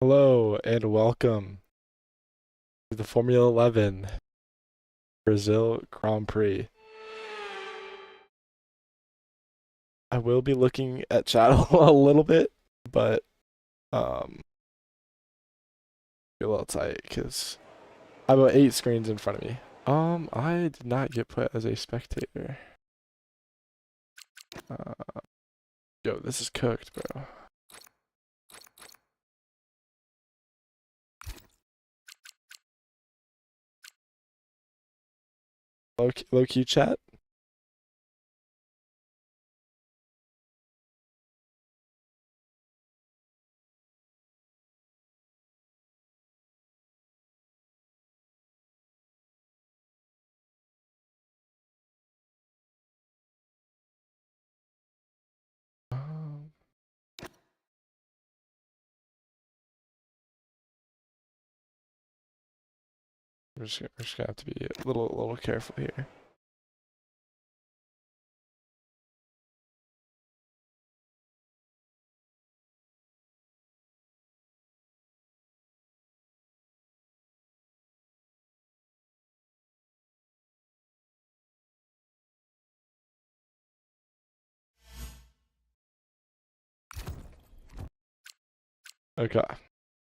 Hello and welcome to the Formula 11 Brazil Grand Prix. I will be looking at chat a little bit, but be a little tight because I have about 8 screens in front of me. I did not get put as a spectator. Yo, this is cooked, bro. Low key chat. Um, we're just gonna have to be a little careful here. Okay,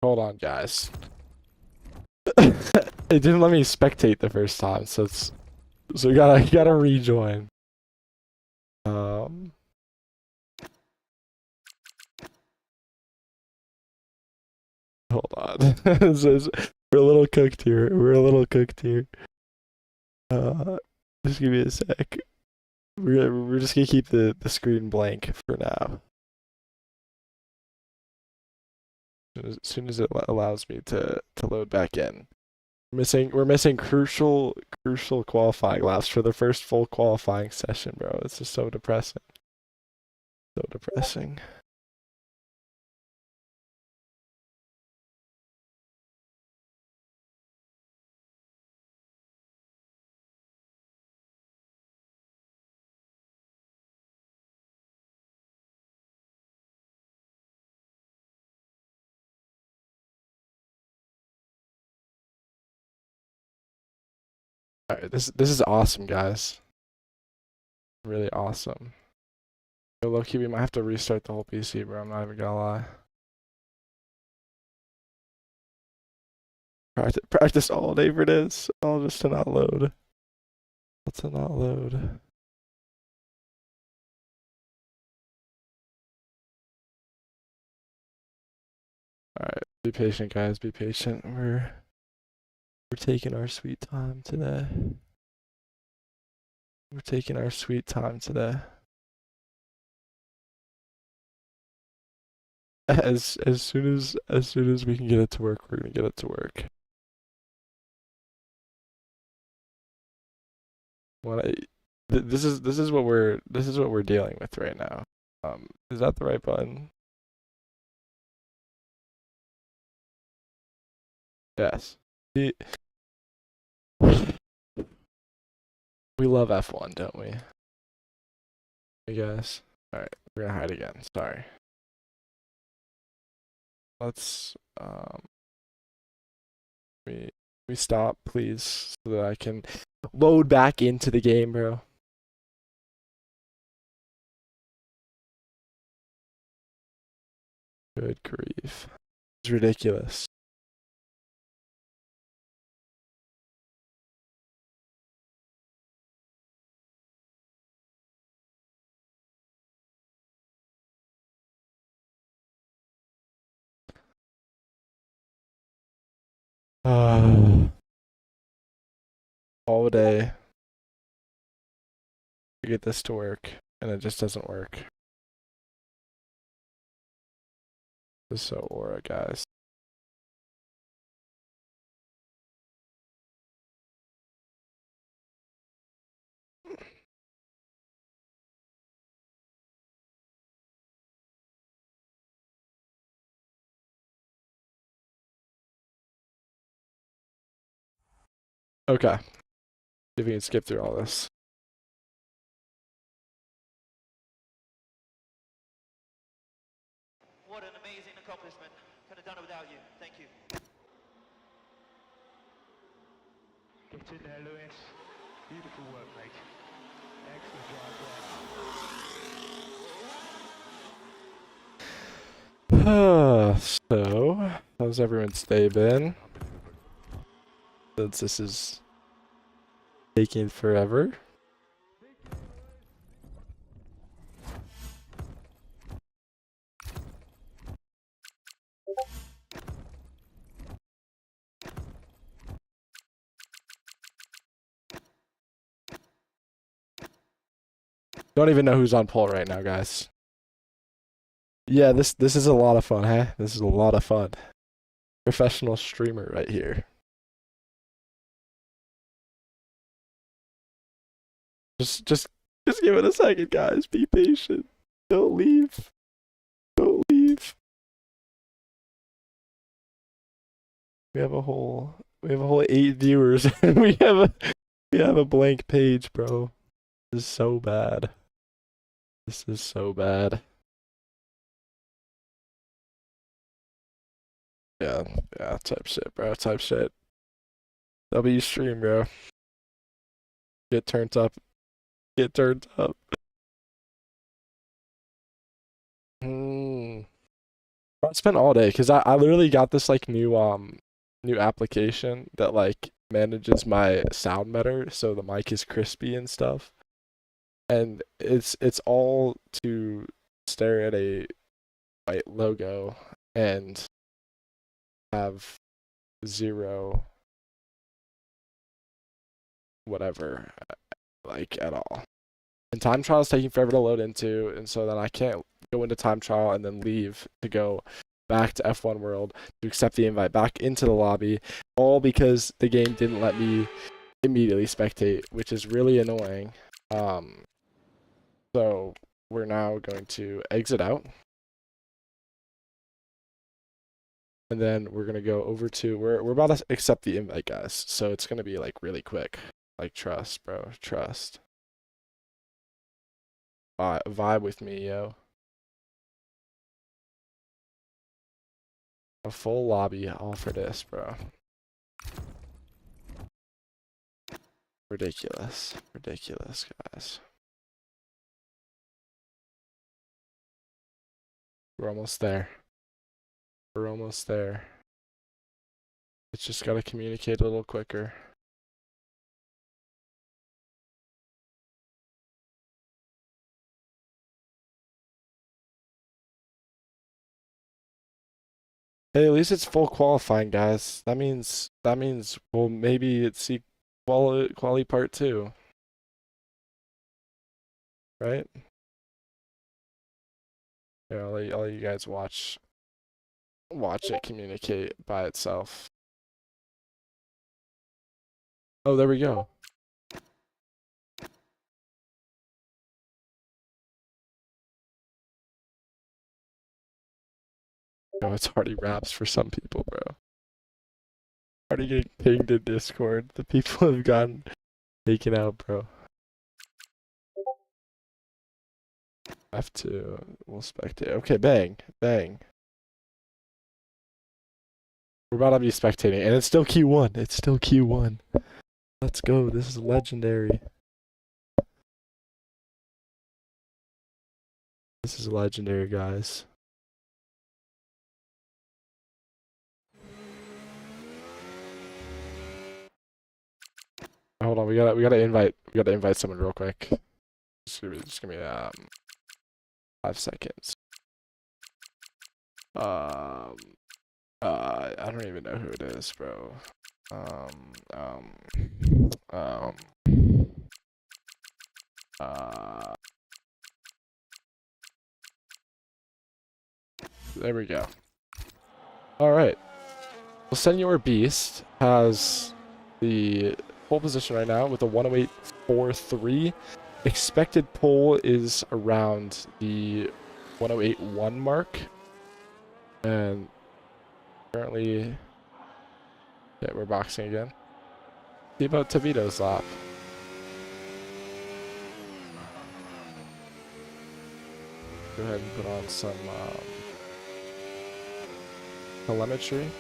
hold on, guys. It didn't let me spectate the first time, so you gotta rejoin. Um, Hold on. We're a little cooked here. We're a little cooked here. Uh, just give me a sec. We're just gonna keep the screen blank for now. As soon as it allows me to load back in. We're missing crucial qualifying laps for the first full qualifying session, bro. It's just so depressing. So depressing. Alright, this is awesome, guys. Really awesome. Yo, low-key, we might have to restart the whole PC, bro. I'm not even gonna lie. Practice all day for this, all just to not load. To not load. Alright, be patient, guys. Be patient. We're taking our sweet time today. We're taking our sweet time today. As soon as we can get it to work, we're gonna get it to work. This is what we're dealing with right now. Is that the right button? Yes. We love F1, don't we? Hey guys. Alright, we're gonna hide again. Sorry. Let's we stop, please, so that I can load back into the game, bro. Good grief. It's ridiculous. All day to get this to work, and it just doesn't work. This is so aura, guys. Okay. See if we can skip through all this. What an amazing accomplishment. Could have done it without you. Thank you. Get in there, Lewis. Beautiful work, mate. Excellent drive there. So, how's everyone's day been? Since this is taking forever. Don't even know who's on poll right now, guys. Yeah, this is a lot of fun, huh? This is a lot of fun. Professional streamer right here. Just give it a second, guys. Be patient. Don't leave. Don't leave. We have a whole 8 viewers and we have a blank page, bro. This is so bad. This is so bad. Yeah, type shit, bro. Type shit. W stream, bro. Get turned up. Get turned up. I spent all day because I literally got this like new application that like manages my sound better, so the mic is crispy and stuff. And it's all to stare at a white logo and have zero whatever like at all. And time trial is taking forever to load into, and so then I can't go into time trial and then leave to go back to F1 World to accept the invite back into the lobby, all because the game didn't let me immediately spectate, which is really annoying. So we're now going to exit out. And then we're gonna go over to we're about to accept the invite, guys. So it's gonna be like really quick. Like trust, bro. Trust. Vibe with me, yo. A full lobby all for this, bro. Ridiculous. Ridiculous, guys. We're almost there. We're almost there. It's just gotta communicate a little quicker. Hey, at least it's full qualifying, guys. That means well maybe it's quali part 2. Right? Yeah, I'll let you guys watch it communicate by itself. Oh, there we go. No, it's already wraps for some people, bro. Already getting pinged in Discord. The people have gotten taken out, bro. F2, we'll spectate. Okay, bang, bang. We're about to be spectating, and it's still Q1. It's still Q1. Let's go. This is legendary. This is legendary, guys. Hold on, we gotta invite someone real quick. Just give me 5 seconds. I don't even know who it is, bro. There we go. Alright. Well, Senor Beast has the pole position right now with a 108.43. Expected pole is around the 108.1 mark. And currently, yeah, we're boxing again. See about Tavito's lap. Go ahead and put on some telemetry.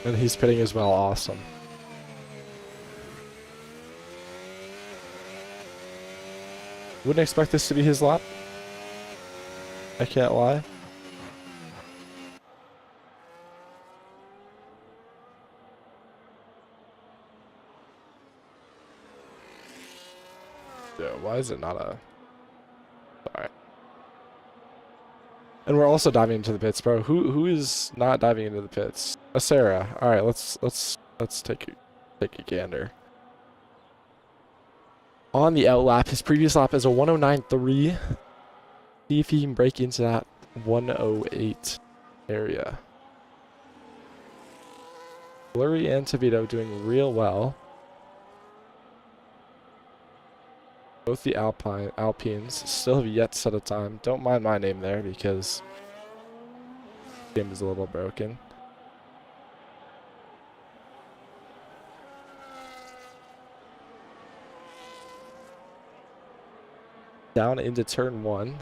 And he's pitting as well. Awesome. Wouldn't expect this to be his lap. I can't lie. Yeah, why is it not a... Alright. And we're also diving into the pits, bro. Who is not diving into the pits? Sarah. Alright, let's take a gander. On the out lap, his previous lap is a 109.3. See if he can break into that 108 area. Blurry and Tavito doing real well. Both the Alpines still have yet to set a time. Don't mind my name there because the game is a little broken. Down into turn 1.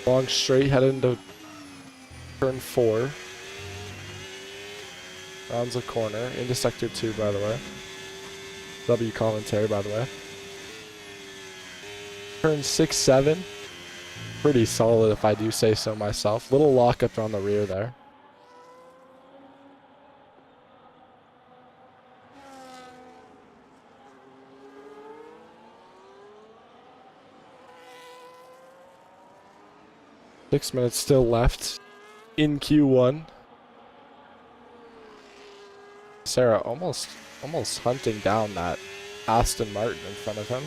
Long straight head into turn 4. Rounds a corner into sector 2, by the way. W commentary, by the way. Turn 6, 7. Pretty solid, if I do say so myself. Little lockup on the rear there. Six minutes still left in Q1. Sarah almost hunting down that Aston Martin in front of him.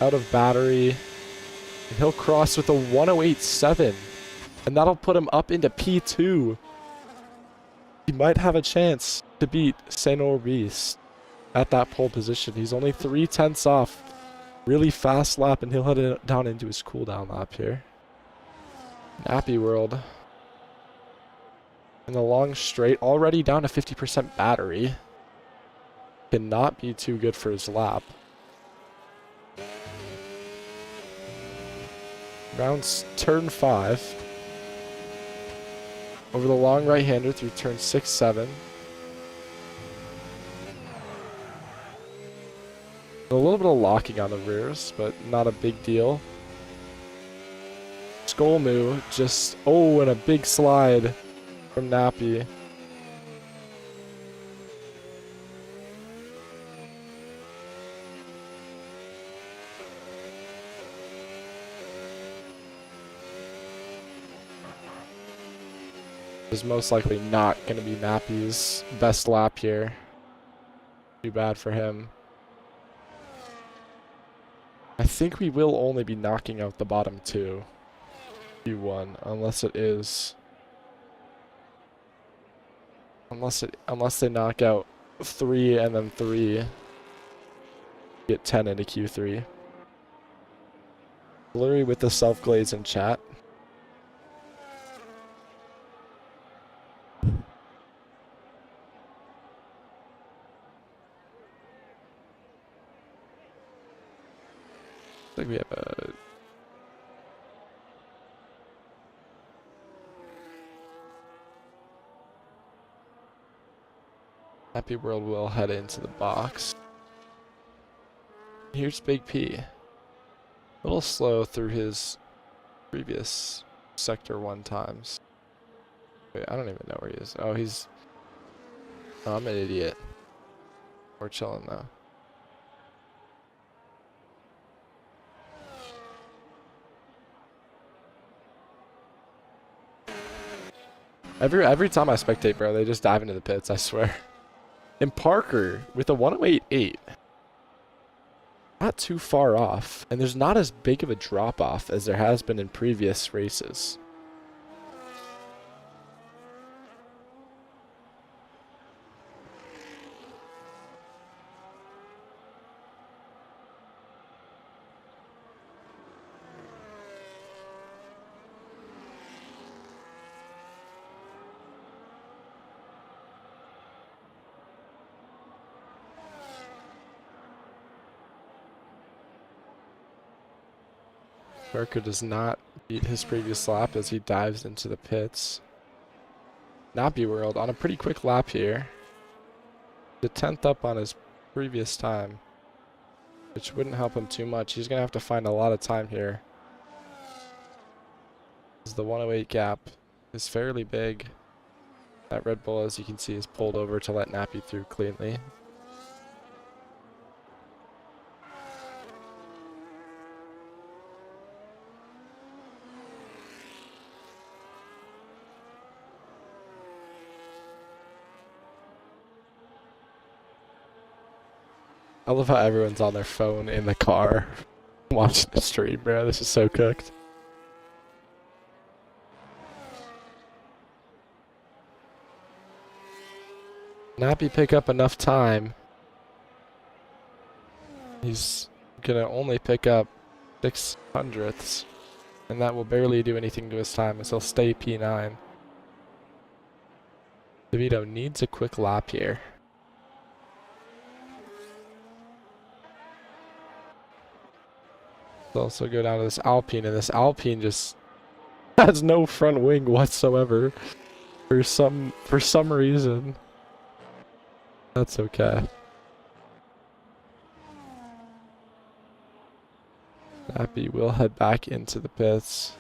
Out of battery. And he'll cross with a 108.7. And that'll put him up into P2. He might have a chance to beat Saint Orbis at that pole position. He's only 3/10 off. Really fast lap, and he'll head it down into his cooldown lap here. Nappy World. In the long straight, already down to 50% battery. Cannot be too good for his lap. Rounds turn 5. Over the long right-hander through turn 6, 7. A little bit of locking on the rears, but not a big deal. Skolmu just, oh, and a big slide from Nappy. Is most likely not going to be Nappy's best lap here. Too bad for him. I think we will only be knocking out the bottom 2. Q1, unless it is. Unless they knock out 3 and then 3. Get 10 into Q3. Blurry with the self-glaze in chat. I think we have a... Happy World will head into the box. Here's Big P. A little slow through his previous Sector 1 times. Wait, I don't even know where he is. Oh, he's... Oh, I'm an idiot. We're chilling though. Every time I spectate, bro, they just dive into the pits, I swear. And Parker with a 108.8. Not too far off. And there's not as big of a drop off as there has been in previous races. Parker does not beat his previous lap as he dives into the pits. Nappy World on a pretty quick lap here. The 10th up on his previous time, which wouldn't help him too much. He's going to have to find a lot of time here. The 108 gap is fairly big. That Red Bull, as you can see, is pulled over to let Nappy through cleanly. I love how everyone's on their phone in the car watching the stream, bro. This is so cooked. Nappy pick up enough time. He's gonna only pick up 600ths, and that will barely do anything to his time as he'll stay P9. DeVito needs a quick lap here. He'll also go down to this Alpine, and this Alpine just has no front wing whatsoever for some reason. That's okay. Nappy will head back into the pits.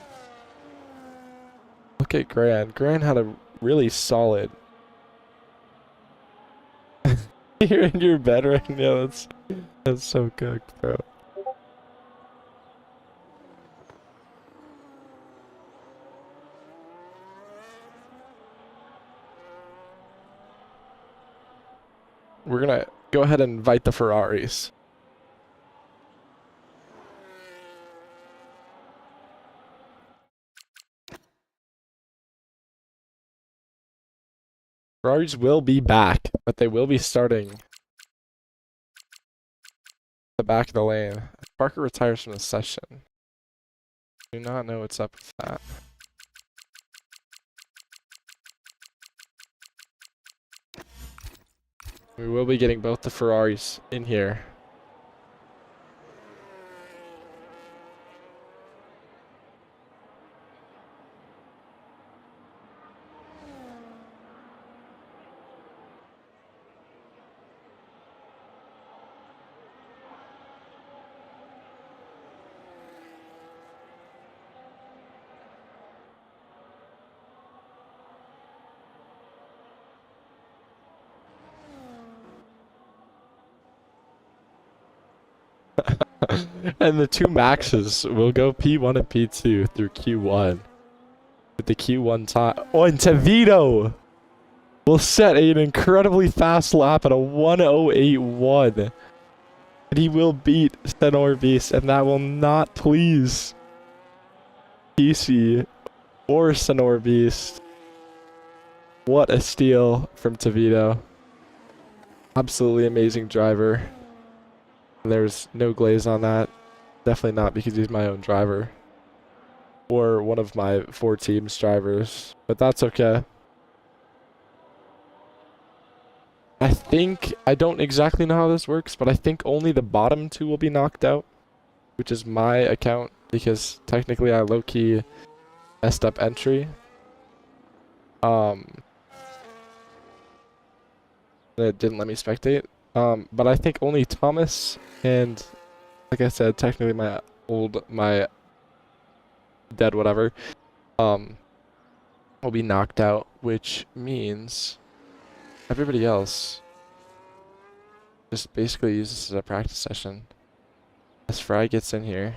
Look at Gran. Gran had a really solid. You're in your bed right now. That's so cooked, bro. We're gonna go ahead and invite the Ferraris. Ferraris will be back, but they will be starting the back of the lane. If Parker retires from the session, do not know what's up with that. We will be getting both the Ferraris in here. And the two Maxes will go P1 and P2 through Q1. With the Q1 time. Oh, and Tevito will set an incredibly fast lap at a 1:08.1. And he will beat Senor Beast, and that will not please PC or Senor Beast. What a steal from Tevito. Absolutely amazing driver. There's no glaze on that. Definitely not because he's my own driver. Or one of my 4 team's drivers. But that's okay. I don't exactly know how this works, but I think only the bottom 2 will be knocked out. Which is my account, because technically I low-key messed up entry. It didn't let me spectate. But I think only Thomas and, like I said, technically my dead whatever, will be knocked out, which means everybody else just basically uses this as a practice session. As Fry gets in here,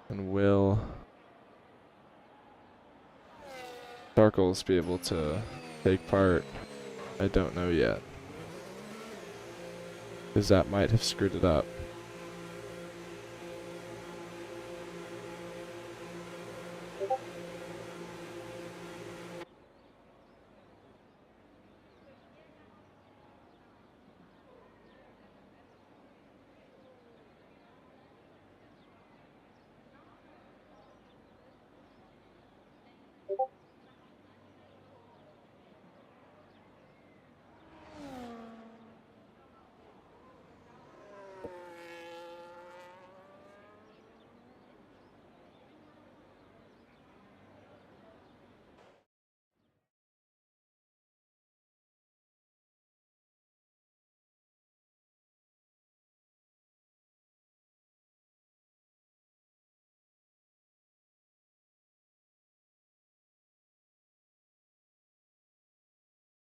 and will Darkles be able to take part? I don't know yet, because that might have screwed it up.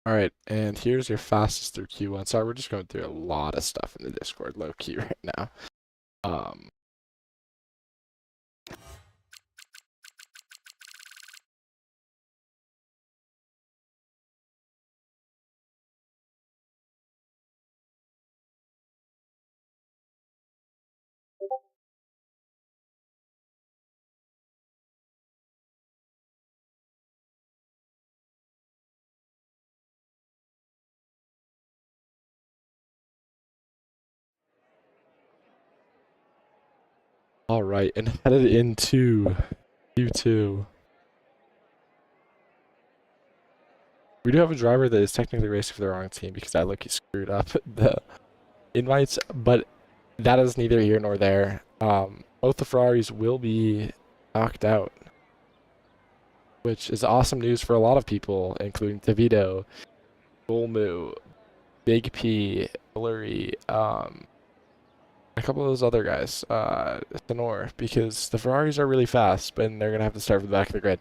All right, and here's your fastest through Q1. Sorry, we're just going through a lot of stuff in the Discord, low key right now. All right, and headed into Q2. We do have a driver that is technically racing for the wrong team because I look he screwed up the invites, but that is neither here nor there. Both the Ferraris will be knocked out, which is awesome news for a lot of people, including DeVito, Golmu, Big P, Blurry, a couple of those other guys, Tenor, because the Ferraris are really fast, but they're gonna have to start from the back of the grid.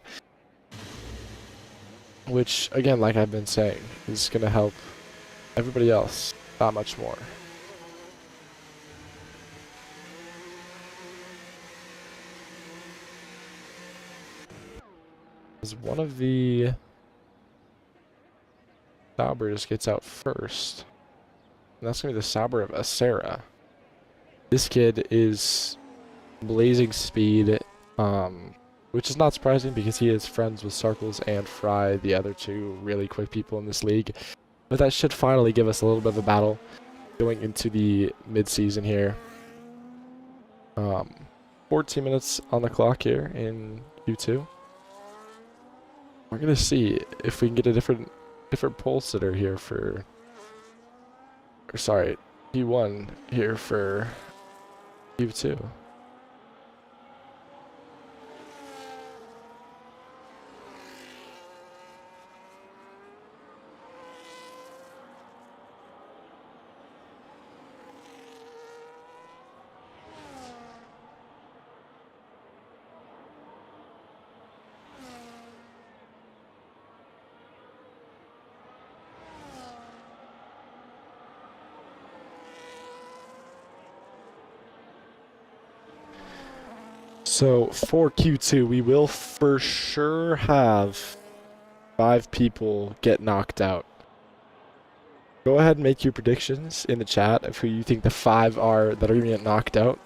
Which, again, like I've been saying, is gonna help everybody else that much more. As one of the Saubers gets out first, and that's gonna be the Sauber of Acera. This kid is blazing speed, which is not surprising because he is friends with Sarkles and Fry, the other two really quick people in this league. But that should finally give us a little bit of a battle going into the mid-season here. 14 minutes on the clock here in Q2. We're gonna see if we can get a different pole sitter here for, or sorry, Q1 here for Q2. So for Q2, we will for sure have 5 people get knocked out. Go ahead and make your predictions in the chat of who you think the 5 are that are going to get knocked out.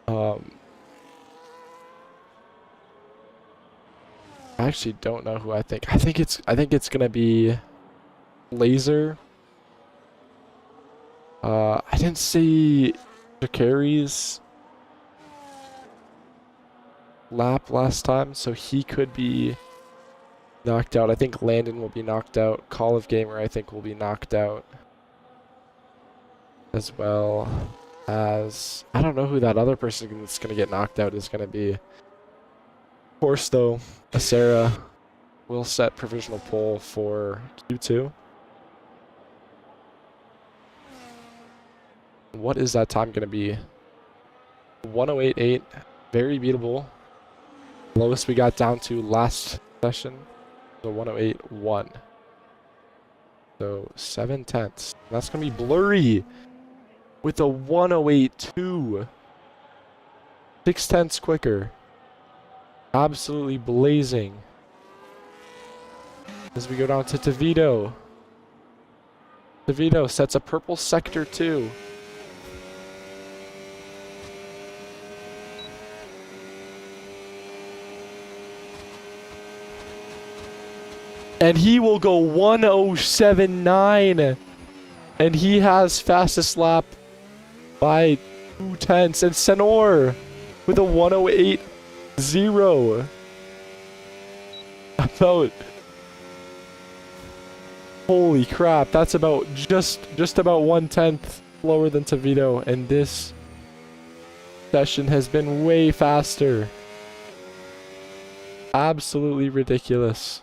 I actually don't know who I think. I think it's gonna be Laser. I didn't see Shakari's lap last time, so he could be knocked out. I think Landon will be knocked out. Call of Gamer, I think, will be knocked out. As well as, I don't know who that other person that's going to get knocked out is going to be. Of course, though, Acera will set provisional pole for Q2. What is that time going to be? 108.8, very beatable. Lowest we got down to last session, the 108.1. So 7/10. That's going to be Blurry with a 108.2. 6/10 quicker. Absolutely blazing. As we go down to DeVito. DeVito sets a purple sector 2. And he will go 107.9. And he has fastest lap by 2/10. And Senor with a 108.0. About, holy crap, that's about just about 1/10 lower than DeVito, and this session has been way faster. Absolutely ridiculous.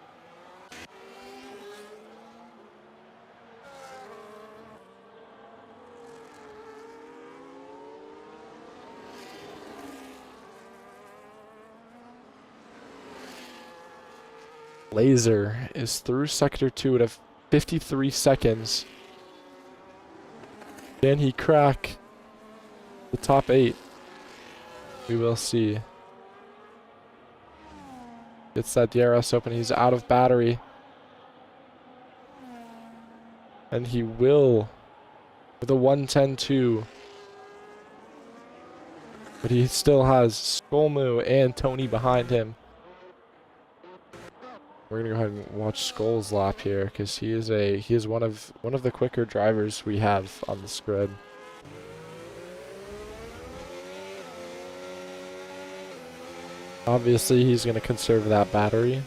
Laser is through Sector 2 at 53 seconds. Can he crack the top 8? We will see. Gets that DRS open. He's out of battery. And he will with a 1:10.2. But he still has Skolmu and Tony behind him. We're gonna go ahead and watch Skull's lap here because he is one of the quicker drivers we have on this grid. Obviously, he's gonna conserve that battery.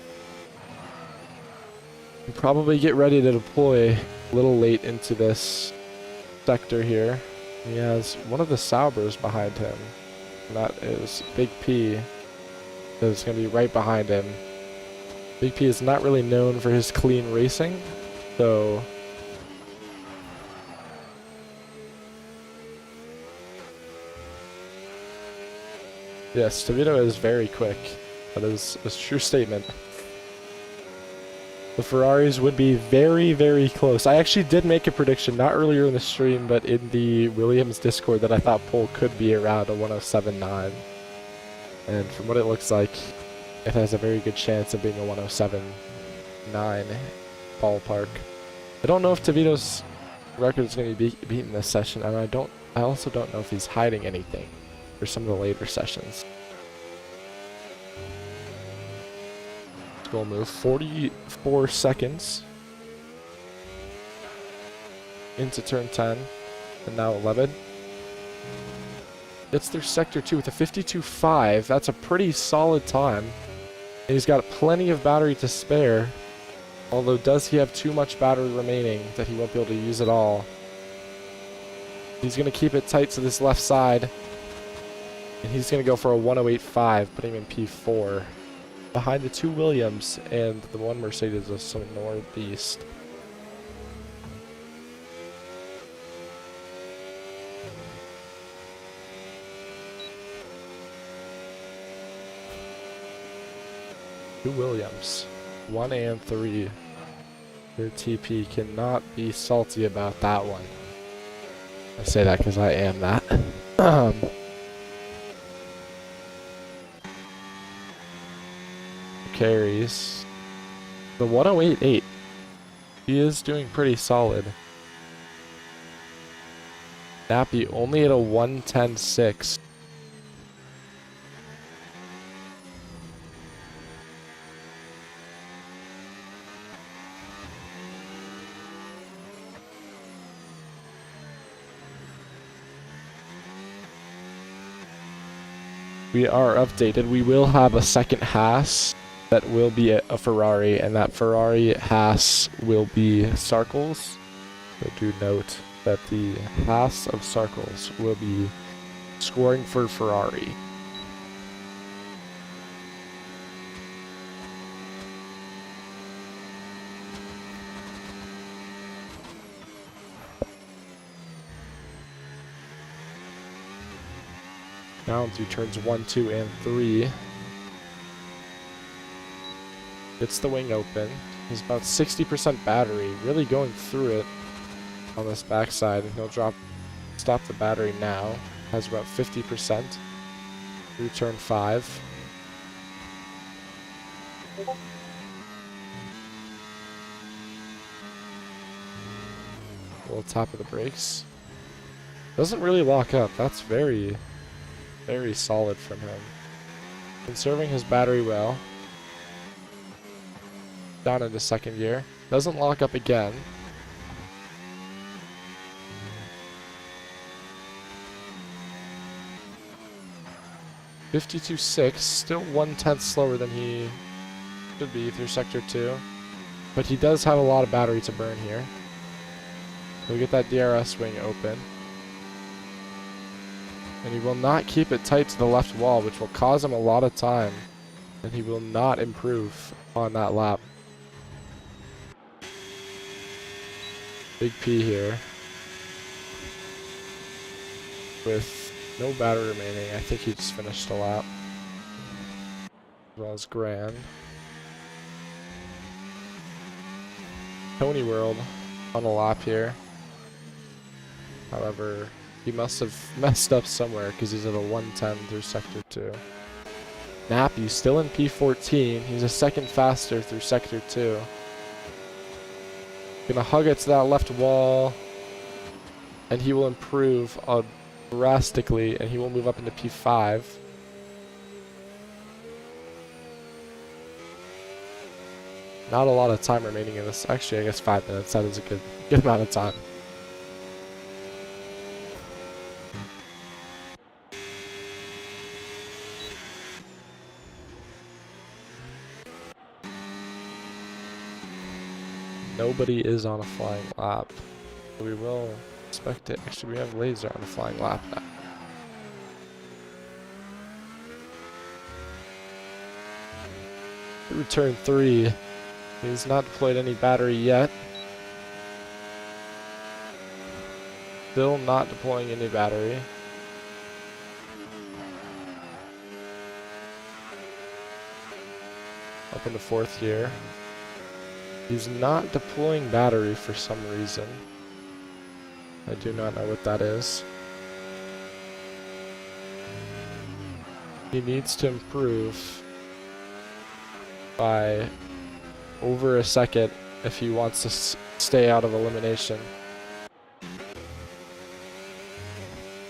And probably get ready to deploy a little late into this sector here. He has one of the Saubers behind him. And that is Big P. Is going to be right behind him. Big P is not really known for his clean racing, so yes, DeVito is very quick. That is a true statement. The Ferraris would be very, very close. I actually did make a prediction, not earlier in the stream, but in the Williams Discord, that I thought Pole could be around a 107.9. And from what it looks like, it has a very good chance of being a 107.9 ballpark. I don't know if DeVito's record is going to be beaten this session, and I also don't know if he's hiding anything for some of the later sessions. Goal move 44 seconds into turn 10 and now 11. Gets through sector 2 with a 52.5. That's a pretty solid time. And he's got plenty of battery to spare, although does he have too much battery remaining that he won't be able to use it all. He's going to keep it tight to this left side, and he's going to go for a 108.5, putting him in P4. Behind the 2 Williams and the 1 Mercedes of some Northeast. Two Williams, 1 and 3. Your TP cannot be salty about that one. I say that because I am that. Carries the 108.8. He is doing pretty solid. Nappy only at a 110.6. We are updated. We will have a second Haas that will be a Ferrari, and that Ferrari Haas will be Sarkles. So do note that the Haas of Sarkles will be scoring for Ferrari. Now into turns 1, 2, and 3. Gets the wing open. He's about 60% battery, really going through it on this backside, and he'll stop the battery now. Has about 50% through turn 5. Little top of the brakes. Doesn't really lock up. That's very, very solid from him. Conserving his battery well. Down into second gear. Doesn't lock up again. .52.6, still 1/10 slower than he should be through sector 2. But he does have a lot of battery to burn here. He'll get that DRS wing open. And he will not keep it tight to the left wall, which will cause him a lot of time. And he will not improve on that lap. Big P here. With no battery remaining. I think he just finished a lap. As well as Gran. Tony World on a lap here. However, he must have messed up somewhere because he's at a 110 through Sector 2. Nappy still in P14. He's a second faster through Sector 2. Gonna hug it to that left wall. And he will improve drastically, and he will move up into P5. Not a lot of time remaining in this. Actually, I guess 5 minutes. That is a good amount of time. Nobody is on a flying lap. We will expect it. Actually, we have Laser on a flying lap now. Return 3. He's not deployed any battery yet. Still not deploying any battery. Up into 4th gear. He's not deploying battery for some reason. I do not know what that is. He needs to improve by over a second if he wants to stay out of elimination.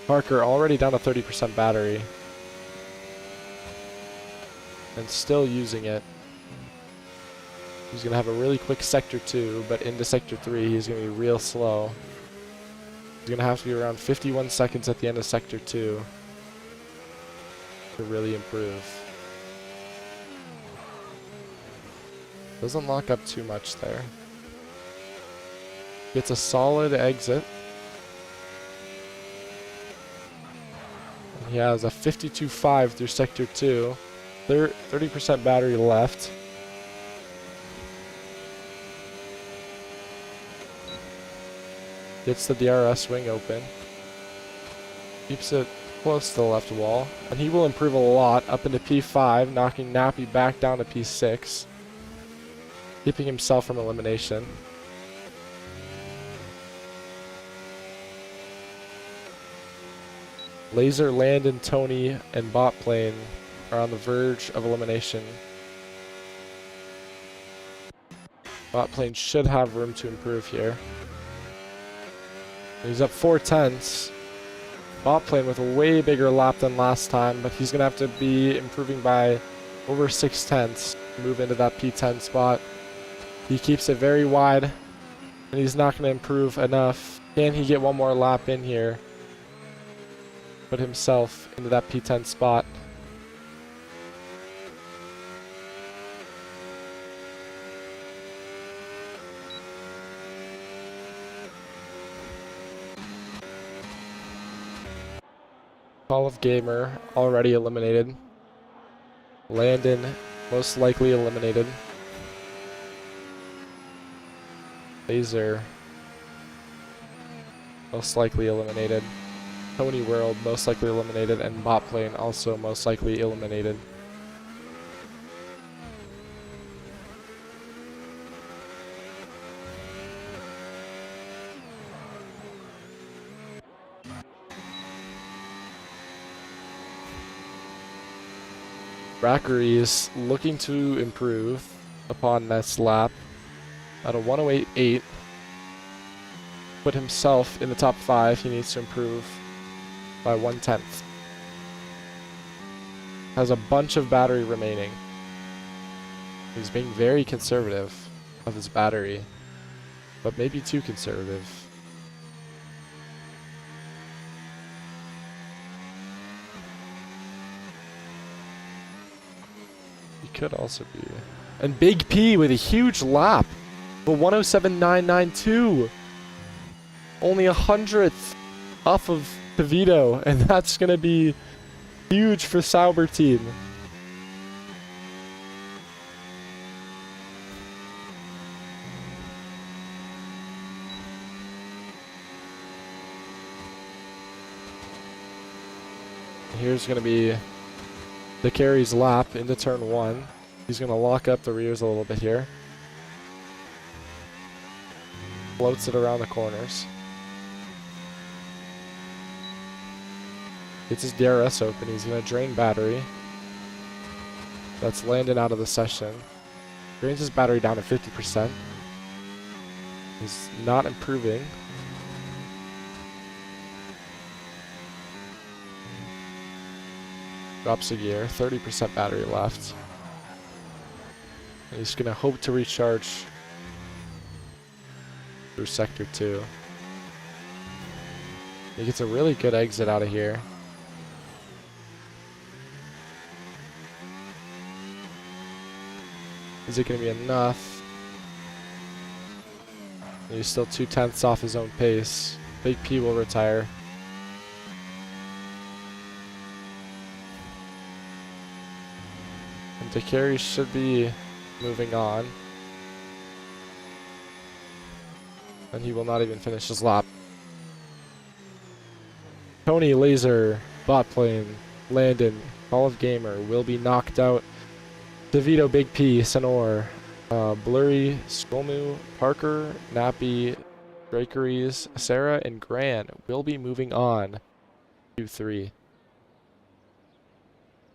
Parker already down to 30% battery. And still using it. He's going to have a really quick Sector 2, but into Sector 3 he's going to be real slow. He's going to have to be around 51 seconds at the end of Sector 2 to really improve. Doesn't lock up too much there. Gets a solid exit. And he has a 52.5 through Sector 2. 30% battery left. Gets the DRS wing open. Keeps it close to the left wall. And he will improve a lot up into P5, knocking Nappy back down to P6. Keeping himself from elimination. Laser, Landon, Tony, and Bot Plane are on the verge of elimination. Bot Plane should have room to improve here. He's up 4/10. Bot Plane with a way bigger lap than last time, but he's going to have to be improving by over 6/10 to move into that P10 spot. He keeps it very wide, and he's not going to improve enough. Can he get one more lap in here? Put himself into that P10 spot. Call of Gamer already eliminated. Landon most likely eliminated. Laser most likely eliminated. Tony World most likely eliminated, and Bot Plane also most likely eliminated. Rackery is looking to improve upon this lap at a 108.8. Put himself in the top 5. He needs to improve by 1/10. Has a bunch of battery remaining. He's being very conservative of his battery, but maybe too conservative. He could also be. And Big P with a huge lap. The 107.992. Only 100th off of DeVito, and that's going to be huge for Sauber team. Here's going to be the carry's lap into turn 1. He's going to lock up the rears a little bit here. Floats it around the corners. Gets his DRS open. He's going to drain battery. That's Landon out of the session. Drains his battery down to 50%. He's not improving. Drops a gear. 30% battery left. And he's going to hope to recharge through Sector 2. He gets a really good exit out of here. Is it going to be enough? He's still 2/10 off his own pace. Big P will retire. And DeCarry should be moving on. And he will not even finish his lap. Tony, Laser, Bot Plane, Landon, Hall of Gamer will be knocked out. DeVito, Big P, Senor, Blurry, Skolmu, Parker, Nappy, Drakeries, Sarah, and Gran will be moving on. Q3.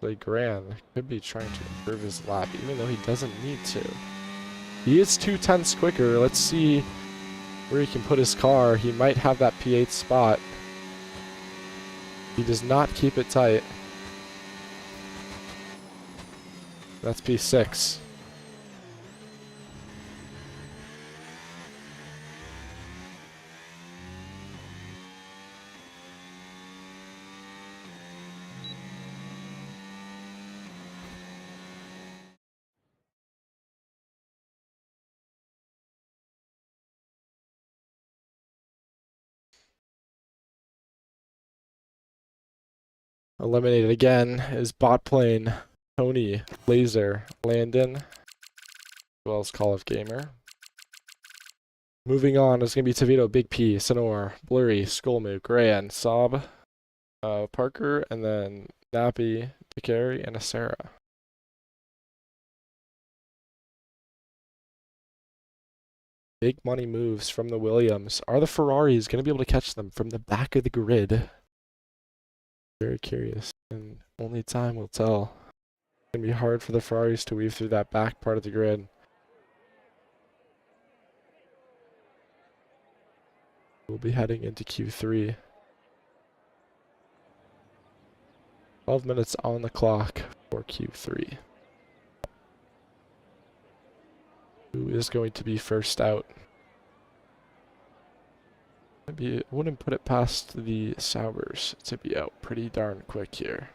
Like Gran could be trying to improve his lap, even though he doesn't need to. He is 2/10 quicker. Let's see where he can put his car. He might have that P8 spot. He does not keep it tight. That's P6. Eliminated again is Bot Plane, Tony, Laser, Landon, as well as Call of Gamer. Moving on is going to be Tavito, Big P, Senor, Blurry, Skolmu, Gran, Sob, Parker, and then Nappy, DeCarry, and Sarah. Big money moves from the Williams. Are the Ferraris going to be able to catch them from the back of the grid? Very curious, and only time will tell. It's going to be hard for the Ferraris to weave through that back part of the grid. We'll be heading into Q3. 12 minutes on the clock for Q3. Who is going to be first out? Maybe wouldn't put it past the Saubers to be out pretty darn quick here.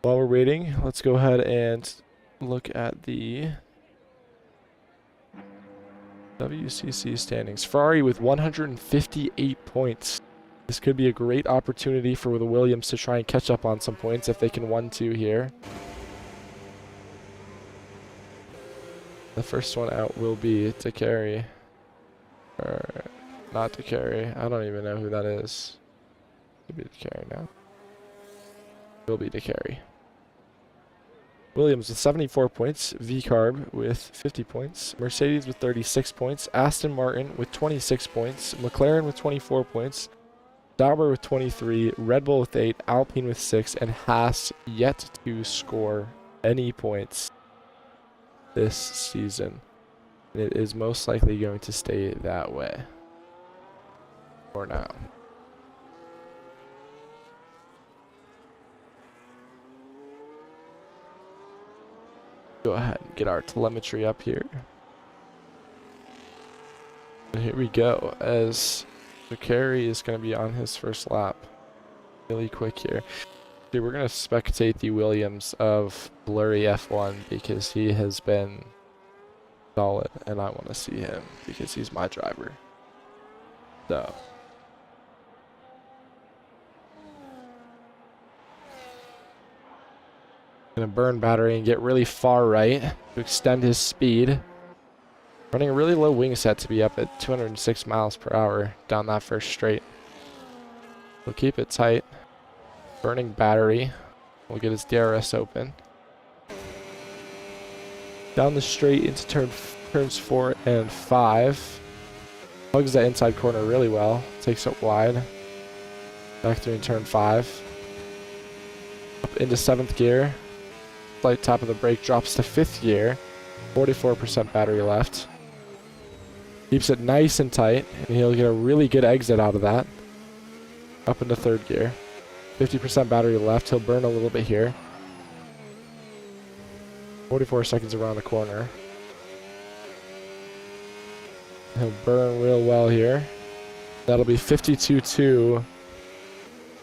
While we're waiting, let's go ahead and look at the WCC standings. Ferrari with 158 points. This could be a great opportunity for the Williams to try and catch up on some points if they can 1-2 here. The first one out will be DeCarry. Or not DeCarry. I don't even know who that is. It'll be DeCarry now. Will be DeCarry. Williams with 74 points. V-Carb with 50 points. Mercedes with 36 points. Aston Martin with 26 points. McLaren with 24 points. Sauber with 23. Red Bull with 8. Alpine with 6. And Haas yet to score any points this season. And it is most likely going to stay that way for now. Go ahead and get our telemetry up here. And here we go, as DeCarry is going to be on his first lap. Really quick here. Dude, we're going to spectate the Williams of Blurry F1 because he has been solid, and I want to see him because he's my driver. So gonna burn battery and get really far right to extend his speed. Running a really low wing set to be up at 206 miles per hour down that first straight. We'll keep it tight. Burning battery. We'll get his DRS open. Down the straight into turn Turns 4 and 5. Hugs that inside corner really well. Takes it wide. Back 3 in turn 5. Up into 7th gear. Slight tap of the brake, drops to 5th gear. 44% battery left. Keeps it nice and tight, and he'll get a really good exit out of that. Up into 3rd gear. 50% battery left. He'll burn a little bit here. 44 seconds around the corner. He'll burn real well here. That'll be 52.2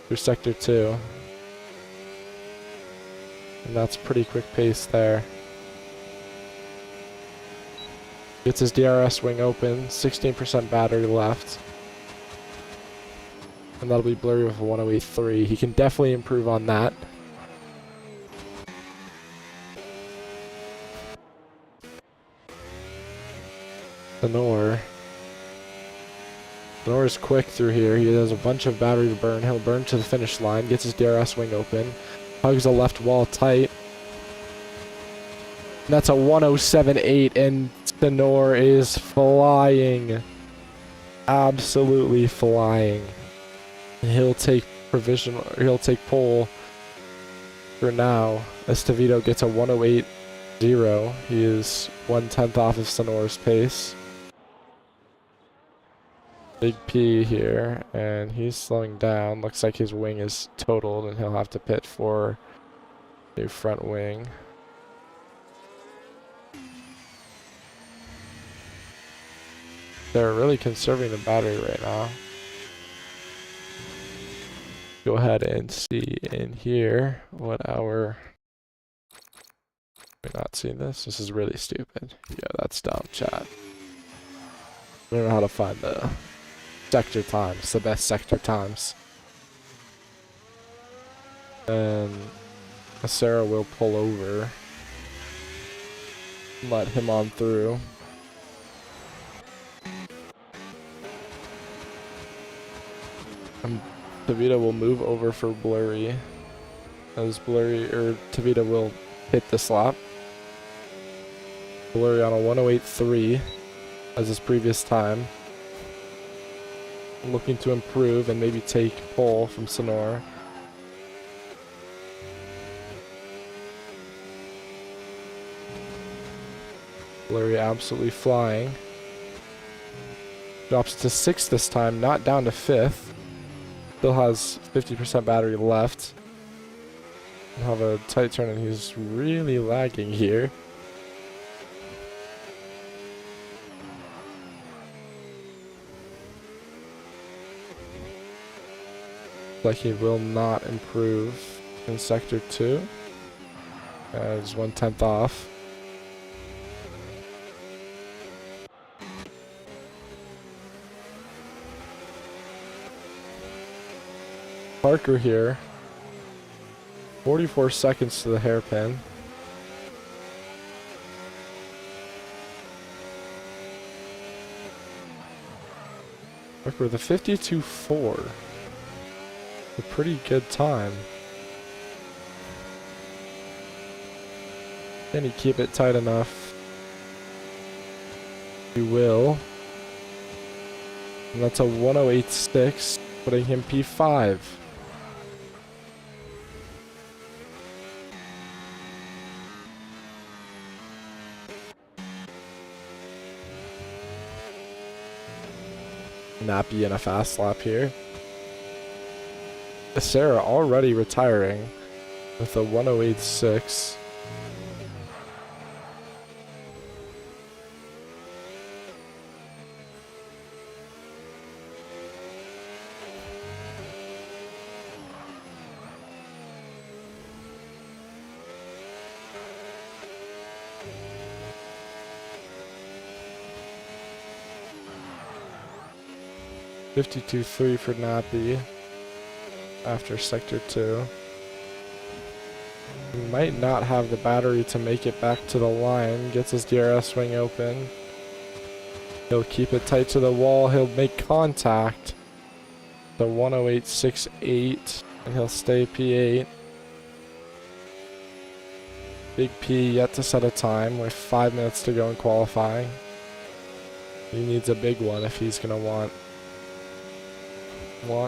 through sector 2. And that's pretty quick pace there. Gets his DRS wing open, 16% battery left. And that'll be blurry with a 108.3. He can definitely improve on that. Lenore is quick through here. He has a bunch of battery to burn. He'll burn to the finish line, gets his DRS wing open, hugs the left wall tight. And that's a 107.8, and Lenore is flying. Absolutely flying. He'll take pole for now, as Tavito gets a 108.0. He is 1/10 off of Sonora's pace. Big P here, and he's slowing down. Looks like his wing is totaled, and he'll have to pit for a front wing. They're really conserving the battery right now. Go ahead and see in here what our... We're not seeing this? This is really stupid. Yeah, that's dumb, chat. I don't know how to find the sector times, the best sector times. And Sarah will pull over. Let him on through. Tavita will move over for Blurry. As Tavita will hit the slap. Blurry on a 108.3 as his previous time. Looking to improve and maybe take pole from Sonora. Blurry absolutely flying. Drops to 6th this time, not down to 5th. Still has 50% battery left. He'll have a tight turn and he's really lagging here. Like he will not improve in sector 2. He's 1/10 off. Parker here. 44 seconds to the hairpin. Parker with a 52.4. A pretty good time. Can he keep it tight enough? He will. And that's a 108.6, putting him P5. Nappy in a fast lap here. Sarah already retiring with a 108.6. $52.3 for Nappy after sector 2. He might not have the battery to make it back to the line. Gets his DRS swing open. He'll keep it tight to the wall. He'll make contact. The 108.68, and he'll stay P8. Big P yet to set a time with 5 minutes to go in qualifying. He needs a big one if he's gonna want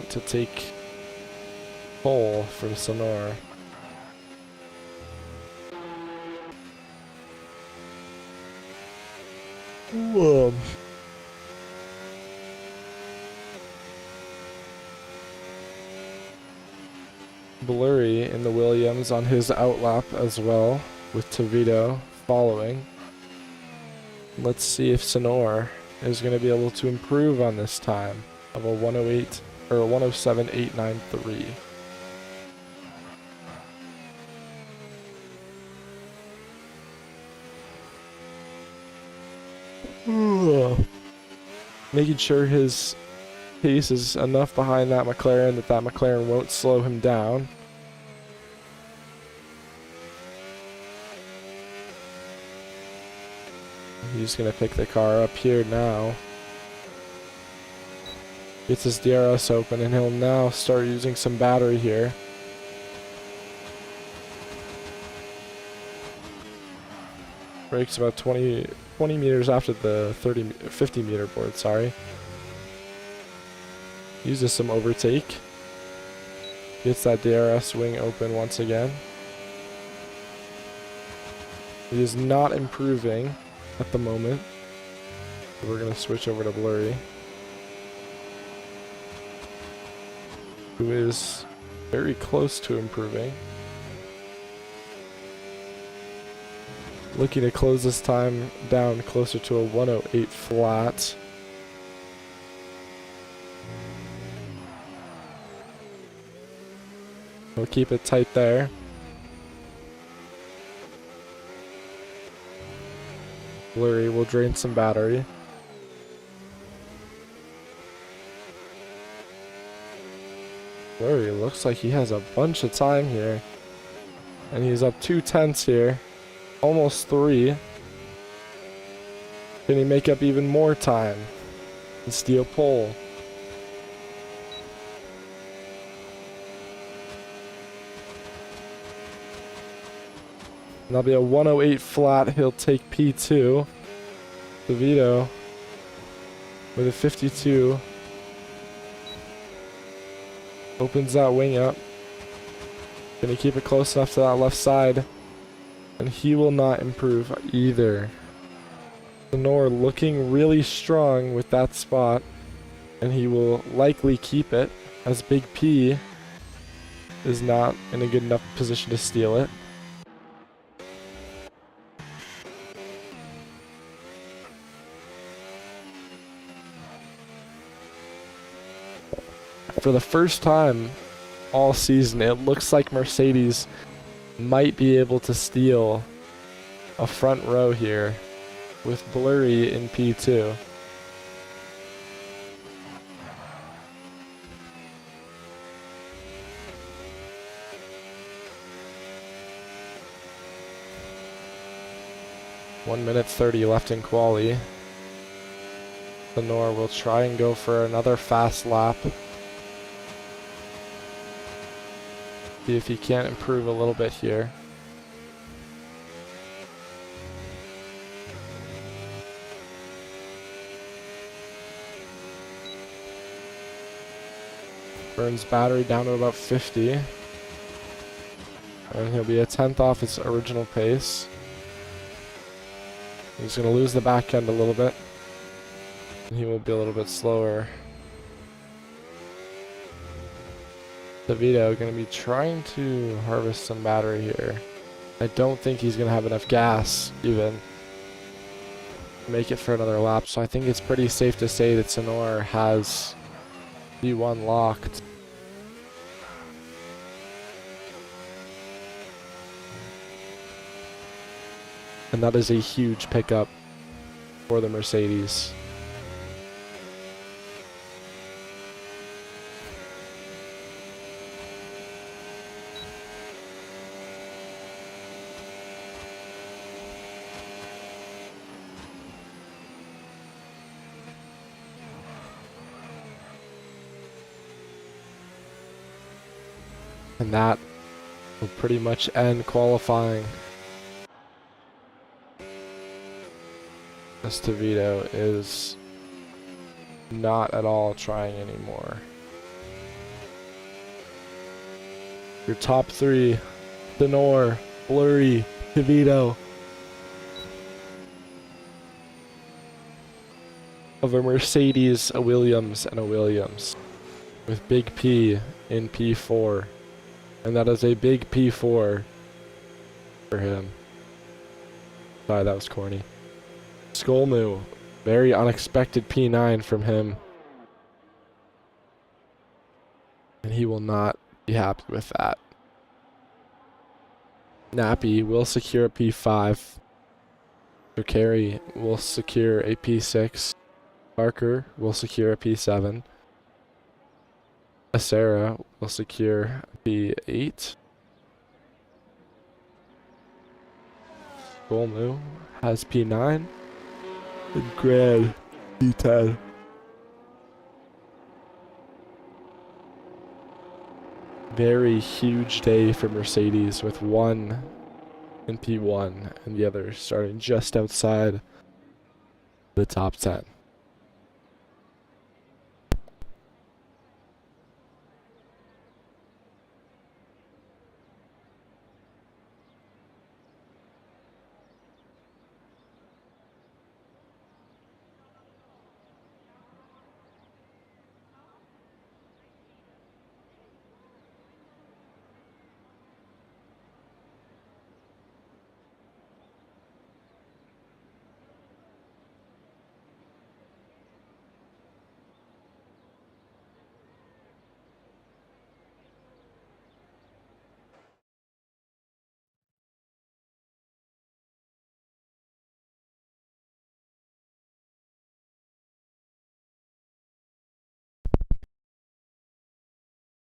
to take pole from Sonora. Whoa. Blurry in the Williams on his outlap as well, with Tavito following. Let's see if Sonora is going to be able to improve on this time of a 108 or a 107.893. Making sure his pace is enough behind that McLaren that McLaren won't slow him down. He's gonna pick the car up here now. Gets his DRS open and he'll now start using some battery here. Brakes about 20 meters after the 50 meter board, sorry. Uses some overtake. Gets that DRS wing open once again. He is not improving at the moment. So we're going to switch over to Blurry, who is very close to improving. Looking to close this time down closer to a 108 flat. We'll keep it tight there. Blurry will drain some battery. Blurry looks like he has a bunch of time here. And he's up 2/10 here. Almost 3. Can he make up even more time and steal pole? And that'll be a 108 flat. He'll take P2. DeVito with a 52. Opens that wing up. Can he keep it close enough to that left side? And he will not improve either. Sonora looking really strong with that spot. And he will likely keep it, as Big P is not in a good enough position to steal it. For the first time all season, it looks like Mercedes might be able to steal a front row here with Blurry in P2. One minute 30 left in quali. Sonora will try and go for another fast lap. See if he can't improve a little bit here. Burns battery down to about 50. And he'll be a 10th off his original pace. He's going to lose the back end a little bit. And he will be a little bit slower. DeVito going to be trying to harvest some battery here. I don't think he's going to have enough gas even to make it for another lap, so I think it's pretty safe to say that Sonora has D1 locked. And that is a huge pickup for the Mercedes. And that will pretty much end qualifying. Estevito is not at all trying anymore. Your top three: Denor, Blurry, DeVito. Of a Mercedes, a Williams, and a Williams. With Big P in P4. And that is a big P4 for him. Sorry, that was corny. Skolmu, very unexpected P9 from him. And he will not be happy with that. Nappy will secure a P5. Carey will secure a P6. Parker will secure a P7. Acera will secure a P8. Golmu has P9. And Grand P10. Very huge day for Mercedes with one in P1 and the other starting just outside the top 10.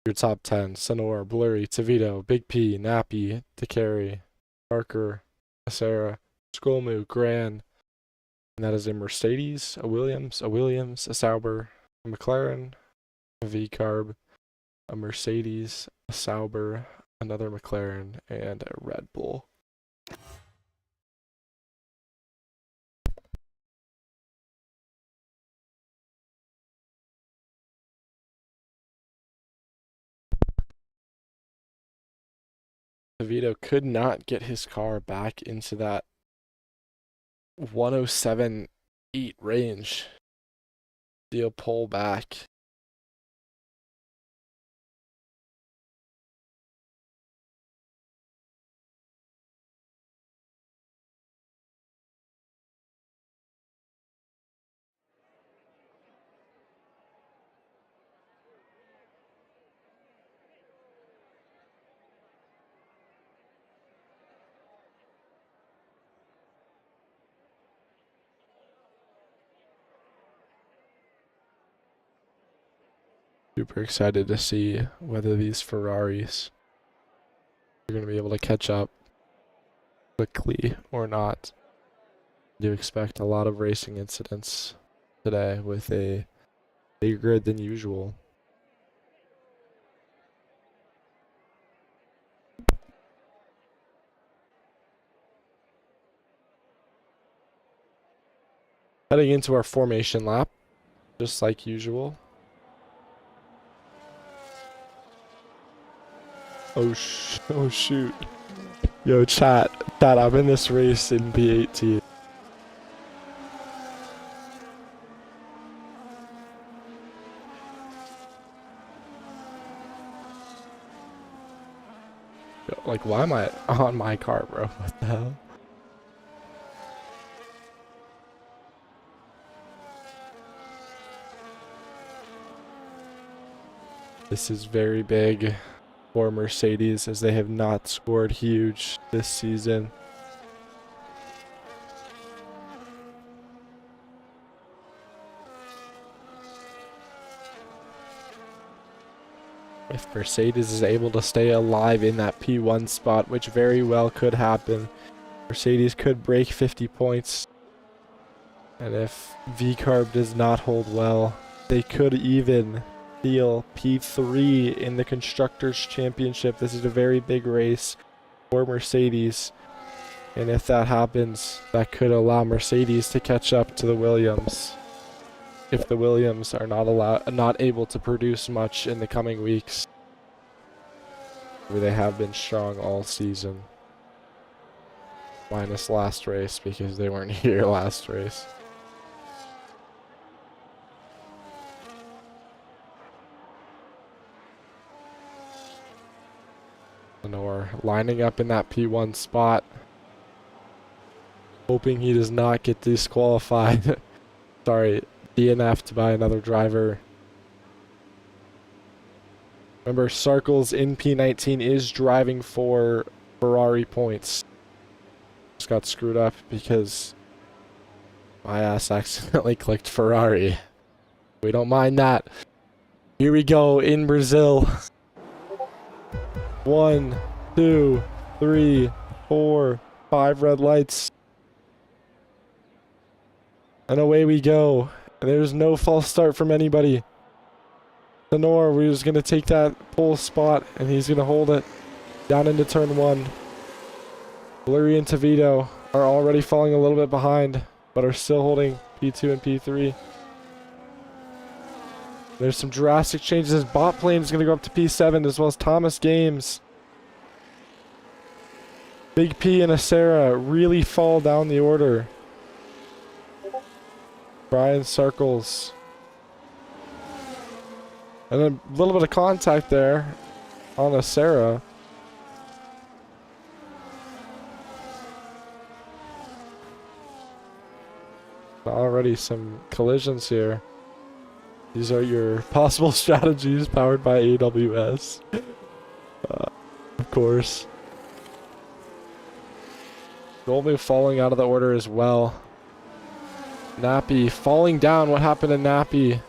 Your top 10: Sonora, Blurry, Tavito, Big P, Nappy, DeCarry, Parker, Acera, Skolmu, Gran. And that is a Mercedes, a Williams, a Sauber, a McLaren, a V-Carb, a Mercedes, a Sauber, another McLaren, and a Red Bull. DeVito could not get his car back into that 107.8 range. He'll pull back. Super excited to see whether these Ferraris are going to be able to catch up quickly or not. I do expect a lot of racing incidents today with a bigger grid than usual. Heading into our formation lap, just like usual. Oh shoot. Yo, chat, I'm in this race in P18. Yo, like, why am I on my car, bro? What the hell? This is very big for Mercedes as they have not scored huge this season. If Mercedes is able to stay alive in that P1 spot, which very well could happen, Mercedes could break 50 points. And if V-Carb does not hold well, they could even steal P3 in the Constructors' Championship. This is a very big race for Mercedes. And if that happens, that could allow Mercedes to catch up to the Williams. If the Williams are not able to produce much in the coming weeks. They have been strong all season. Minus last race because they weren't here last race. Lenore lining up in that P1 spot. Hoping he does not get disqualified. Sorry, DNF'd by another driver. Remember, Sarkles in P19 is driving for Ferrari points. Just got screwed up because my ass accidentally clicked Ferrari. We don't mind that. Here we go in Brazil. 1, 2, 3, 4, 5 red lights. And away we go. And there's no false start from anybody. Lenore, we're just going to take that pole spot, and he's going to hold it down into turn 1. Blurry and Tavito are already falling a little bit behind, but are still holding P2 and P3. There's some drastic changes. Bot plane is going to go up to P7, as well as Thomas Games. Big P and Acera really fall down the order. Brian Circles. And a little bit of contact there on Acera. Already some collisions here. These are your possible strategies powered by AWS. Of course. Goldmove falling out of the order as well. Nappy falling down. What happened to Nappy?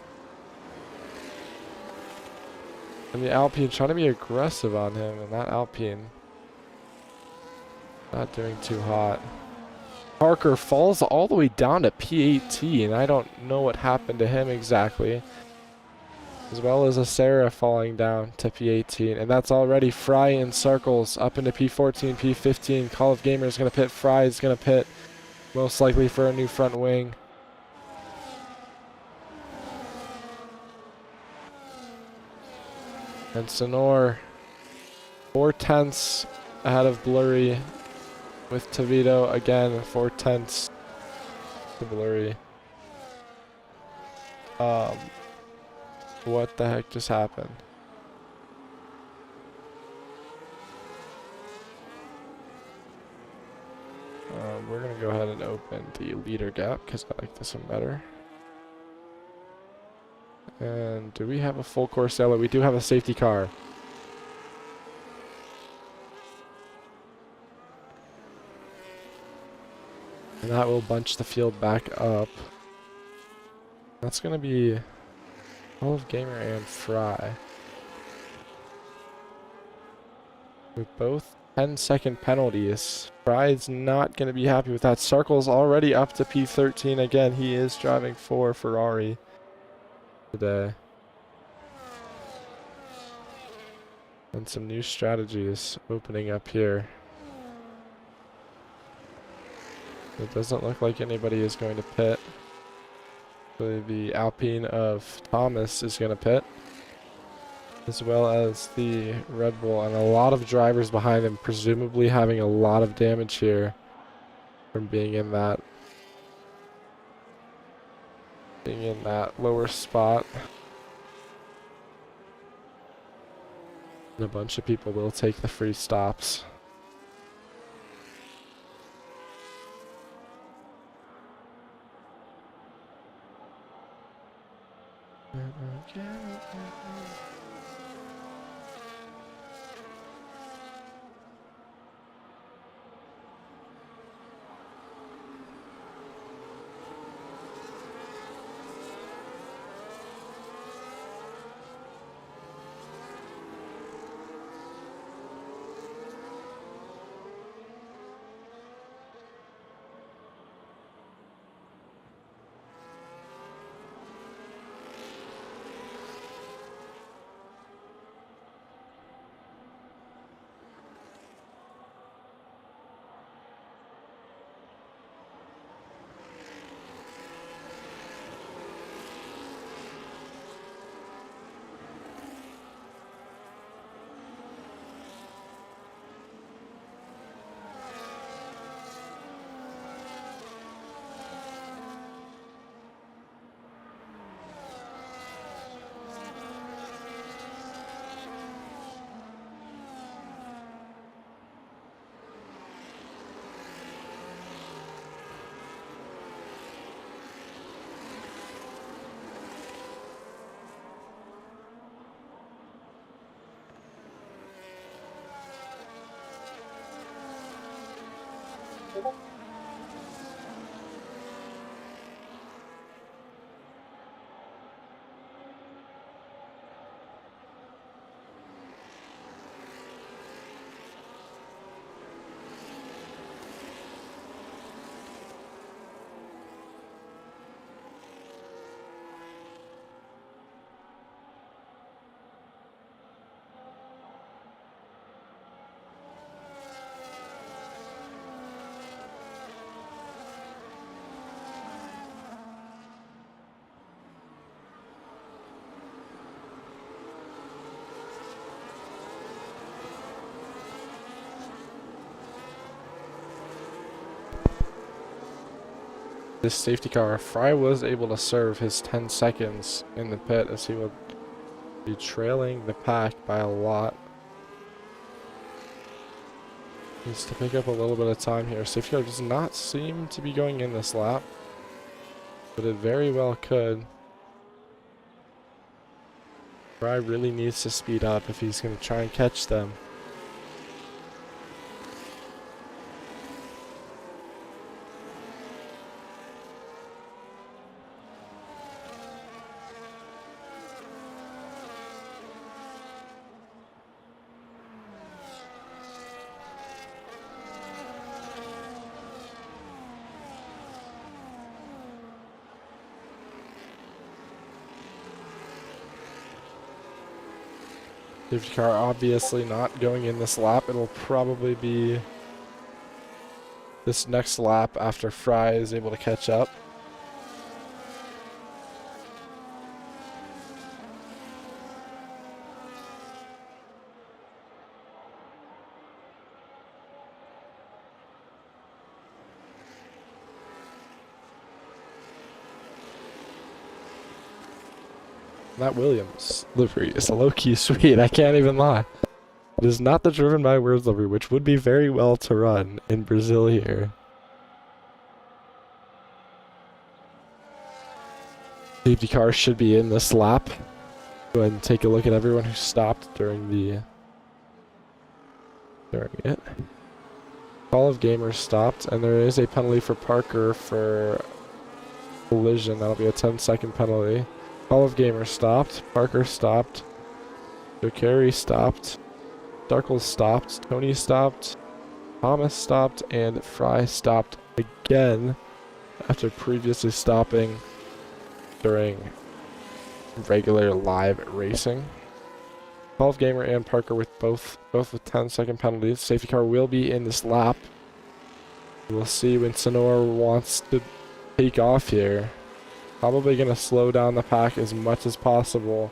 And the Alpine trying to be aggressive on him, and that Alpine not doing too hot. Parker falls all the way down to P18. I don't know what happened to him exactly. As well as Acera falling down to P18. And that's already Fry in circles up into P14, P15. Call of Gamer is going to pit. Fry is going to pit most likely for a new front wing. And Sonor 4/10 ahead of Blurry with Tavito again 4/10 to Blurry. What the heck just happened? We're gonna go ahead and open the leader gap because I like this one better. And do we have a full course yellow? We do have a safety car. And that will bunch the field back up. That's going to be Olive Gamer and Fry. With both 10-second penalties. Fry's not going to be happy with that. Circle's already up to P13 again. He is driving for Ferrari today. And some new strategies opening up here. It doesn't look like anybody is going to pit. So the Alpine of Thomas is going to pit. As well as the Red Bull and a lot of drivers behind him, presumably having a lot of damage here from being in that lower spot. And a bunch of people will take the free stops. This safety car, Fry was able to serve his 10 seconds in the pit as he would be trailing the pack by a lot. Needs to pick up a little bit of time here. Safety car does not seem to be going in this lap, but it very well could. Fry really needs to speed up if he's going to try and catch them. Safety car obviously not going in this lap. It'll probably be this next lap after Fry is able to catch up. That Williams livery is low-key sweet, I can't even lie. It is not the driven by words livery, which would be very well to run in Brazil here. Safety car should be in this lap. Go ahead and take a look at everyone who stopped during it. Call of Gamers stopped, and there is a penalty for Parker for collision. That'll be a 10-second penalty. Call of Gamers stopped, Parker stopped, Carey stopped, Darkle stopped, Tony stopped, Thomas stopped, and Fry stopped again after previously stopping during regular live racing. Call of Gamer and Parker with both with 10-second penalties. Safety car will be in this lap. We'll see when Sonora wants to take off here. Probably going to slow down the pack as much as possible.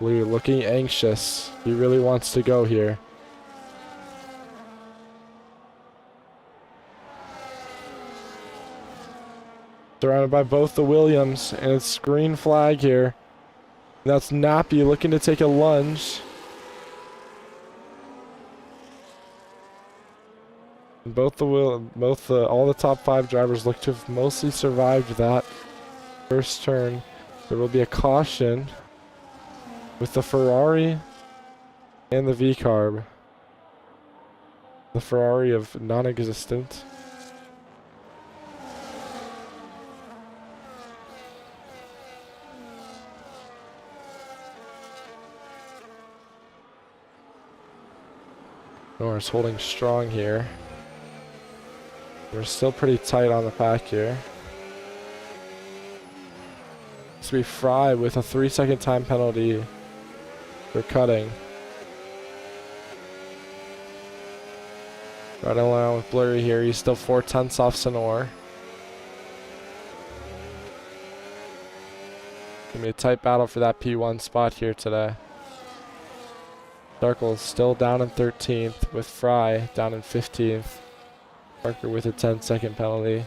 Blue looking anxious. He really wants to go here. Surrounded by both the Williams, and it's green flag here. That's Nappy looking to take a lunge. All the top 5 drivers look to have mostly survived that first turn. There will be a caution with the Ferrari and the V-carb. The Ferrari of non-existent. Norris holding strong here. We're still pretty tight on the pack here. This will be Fry with a 3-second time penalty for cutting. Right along with Blurry here. He's still 4/10 off Sonor. Gonna be a tight battle for that P1 spot here today. Darkle is still down in 13th with Fry down in 15th. Parker with a 10-second penalty,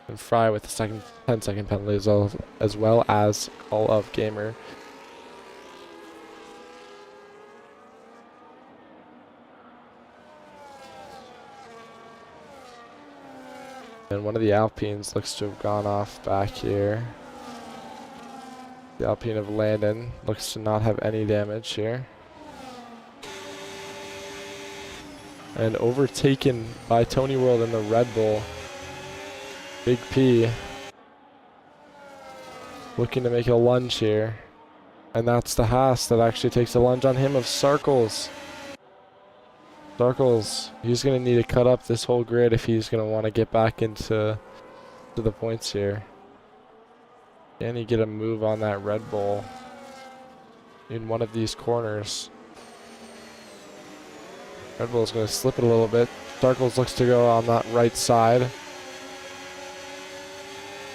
and Fry with a 10-second penalty as well as Call of Gamer. And one of the Alpines looks to have gone off back here. The Alpine of Landon looks to not have any damage here. and overtaken by Tony World in the Red Bull. Big P looking to make a lunge here. And that's the Haas that actually takes a lunge on him of Sarkles. Sarkles, he's going to need to cut up this whole grid if he's going to want to get back into the points here. Can he get a move on that Red Bull in one of these corners? Red Bull's going to slip it a little bit. Sarkles looks to go on that right side.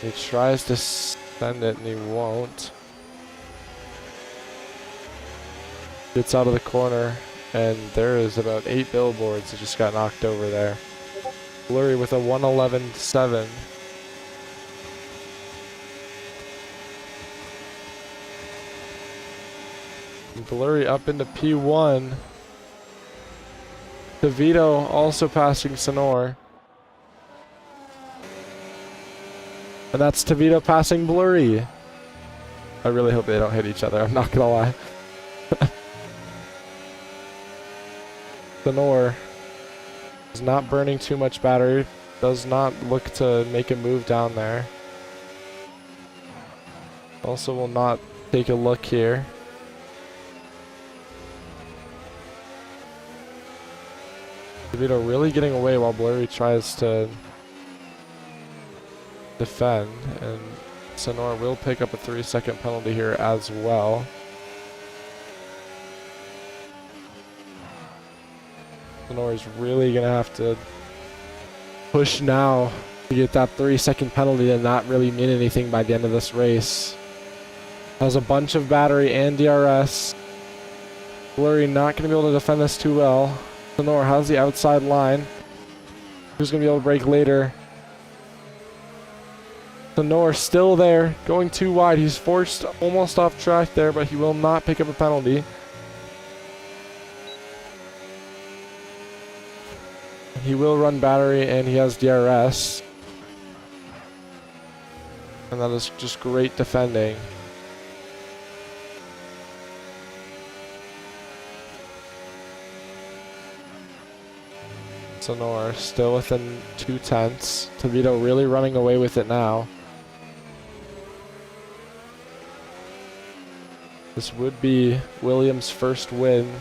He tries to send it and he won't. Gets out of the corner and there is about 8 billboards that just got knocked over there. Blurry with a 1:11.7. Blurry up into P1. DeVito also passing Sonor. And that's DeVito passing Blurry. I really hope they don't hit each other, I'm not gonna lie. Sonor is not burning too much battery. Does not look to make a move down there. Also will not take a look here. DeVito really getting away while Blurry tries to defend, and Sonor will pick up a 3-second penalty here as well. Sonor is really gonna have to push now to get that 3-second penalty and not really mean anything by the end of this race. Has a bunch of battery and DRS. Blurry not gonna be able to defend this too well. Sonor has the outside line. Who's going to be able to break later? Sonor still there, going too wide. He's forced almost off track there, but he will not pick up a penalty. He will run battery and he has DRS. And that is just great defending. Sonor still within 2/10. DeVito really running away with it now. This would be Williams' first win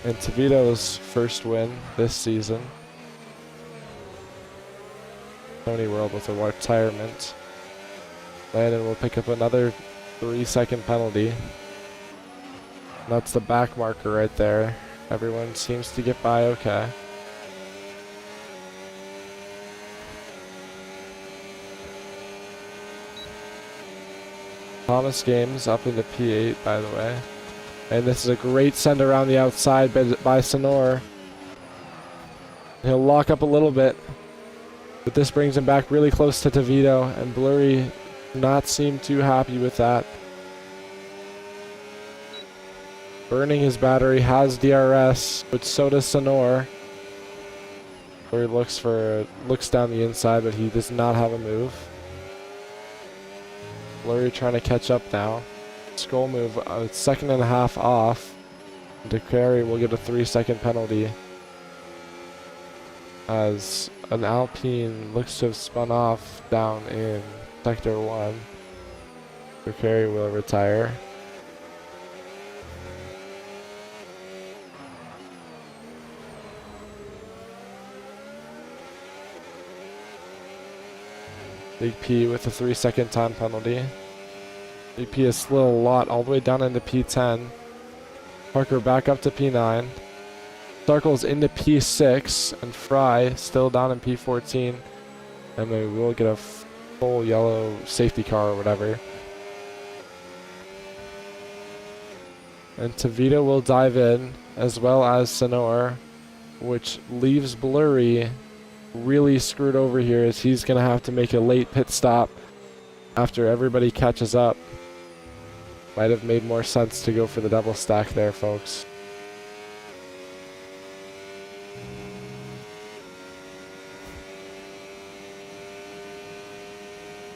and DeVito's first win this season. Tony World with a retirement. Landon will pick up another 3-second penalty. And that's the back marker right there. Everyone seems to get by okay. Thomas Games up into P8, by the way. And this is a great send around the outside by Sonor. He'll lock up a little bit, but this brings him back really close to DeVito, and Blurry not seem too happy with that. Burning his battery, has DRS, but so does Sonor. Blurry looks down the inside, but he does not have a move. Blurry trying to catch up now. Skull move, second and a half off. DeCarry will get a 3-second penalty as an Alpine looks to have spun off down in Sector 1. DeCarry will retire. Big P with a 3-second time penalty. Big P has slid a lot all the way down into P10. Parker back up to P9. Sarkles into P6, and Fry still down in P14. And we will get a full yellow safety car or whatever. And DeVito will dive in, as well as Sonor, which leaves Blurry really screwed over here, as he's going to have to make a late pit stop after everybody catches up. Might have made more sense to go for the double stack there, folks.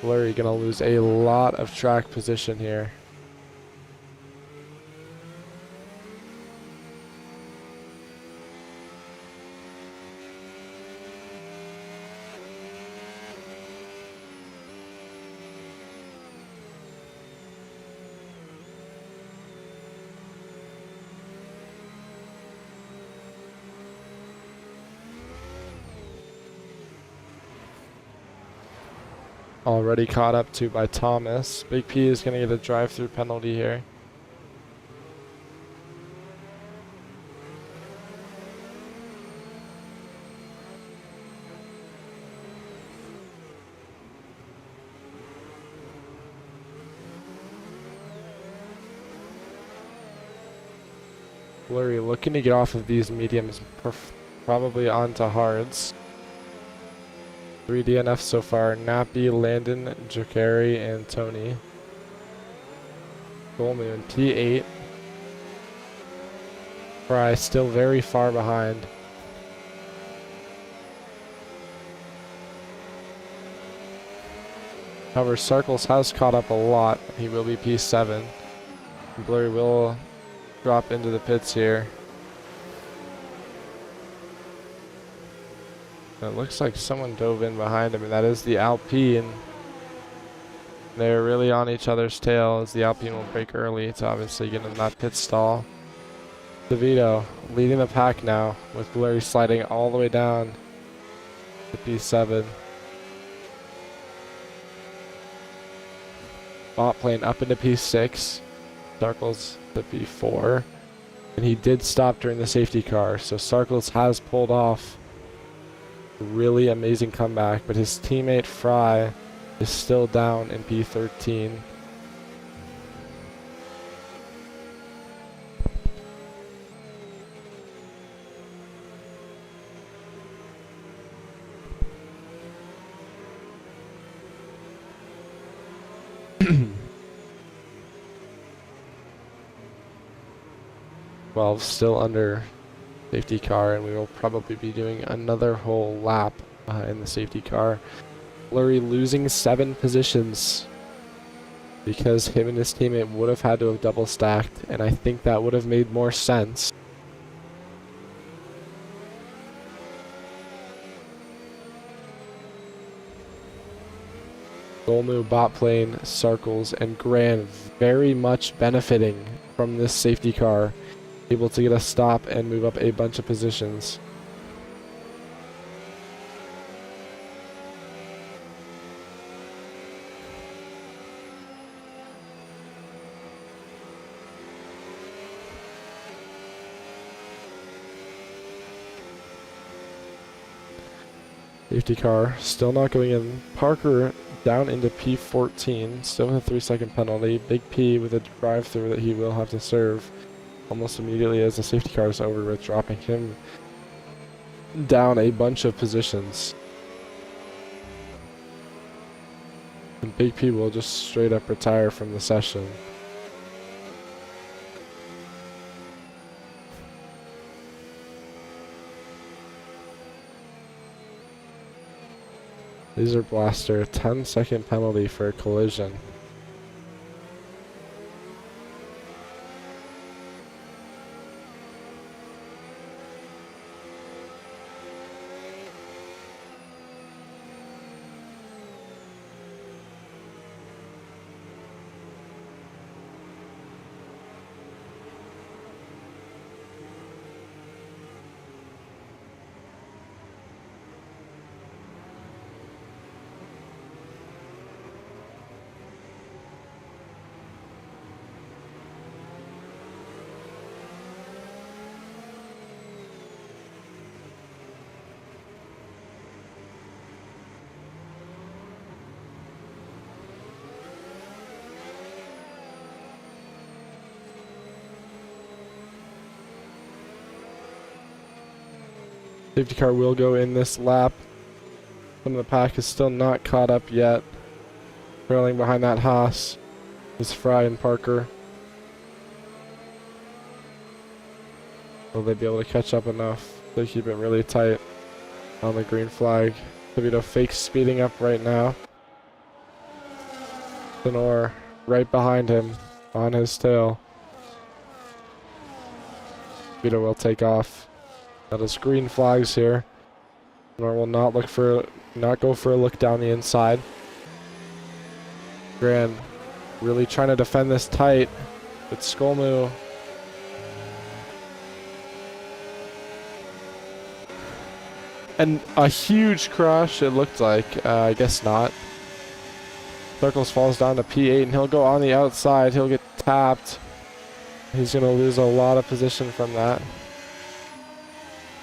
Blurry going to lose a lot of track position here. Already caught up to by Thomas. Big P is going to get a drive-through penalty here. Blurry looking to get off of these mediums, probably onto hards. 3 DNFs so far: Nappy, Landon, Jokeri, and Tony. Full Moon, P8. Fry still very far behind. However, Circles has caught up a lot. He will be P7. Blurry will drop into the pits here. It looks like someone dove in behind him, and that is the Alpine. They're really on each other's tail as the Alpine will break early to obviously get in that pit stall. DeVito leading the pack now, with Blurry sliding all the way down to P7. Bot plane up into P6. Circles to P4. And he did stop during the safety car, so Circles has pulled off a really amazing comeback, but his teammate Fry is still down in P13. Well, still under safety car, and we will probably be doing another whole lap in the safety car. Blurry losing 7 positions because him and his teammate would have had to have double stacked, and I think that would have made more sense. Golmu, bot plane, Circles, and Gran very much benefiting from this safety car. Able to get a stop and move up a bunch of positions. Safety car still not going in. Parker down into P14, still with a 3-second penalty. Big P with a drive-through that he will have to serve almost immediately as the safety car is over, with dropping him down a bunch of positions. And Big P will just straight up retire from the session. Laser Blaster, 10-second penalty for a collision. Safety car will go in this lap. Some of the pack is still not caught up yet. Trailing behind that Haas is Fry and Parker. Will they be able to catch up enough to keep it really tight on the green flag? DeVito fake speeding up right now. Sonor right behind him on his tail. DeVito will take off. That is green flags here. Nor will not go for a look down the inside. Gran really trying to defend this tight. It's Skolmu. And a huge crash, it looked like. I guess not. Circles falls down to P8 and he'll go on the outside. He'll get tapped. He's going to lose a lot of position from that.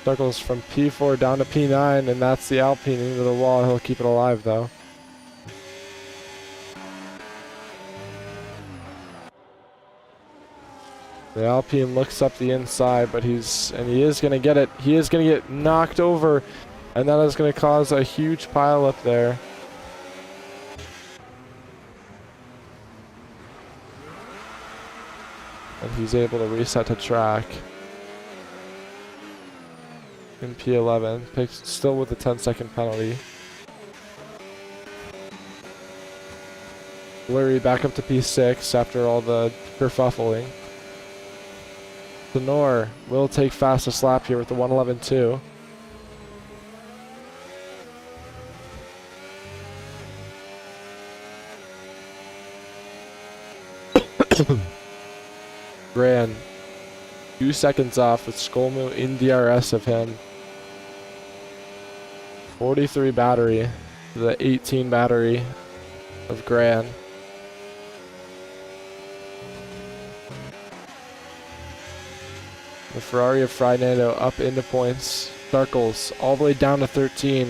Circles from P4 down to P9, and that's the Alpine into the wall. He'll keep it alive though. The Alpine looks up the inside, but he is going to get it. He is going to get knocked over, and that is going to cause a huge pile up there. And he's able to reset to track. In P11, still with a 10-second penalty. Blurry back up to P6 after all the kerfuffling. Tenor will take fastest lap here with the 1:11.2. Grand 2 seconds off with Skolmu in DRS of him. 43 battery, the 18 battery of Gran. The Ferrari of Fernando up into points. Circles all the way down to 13.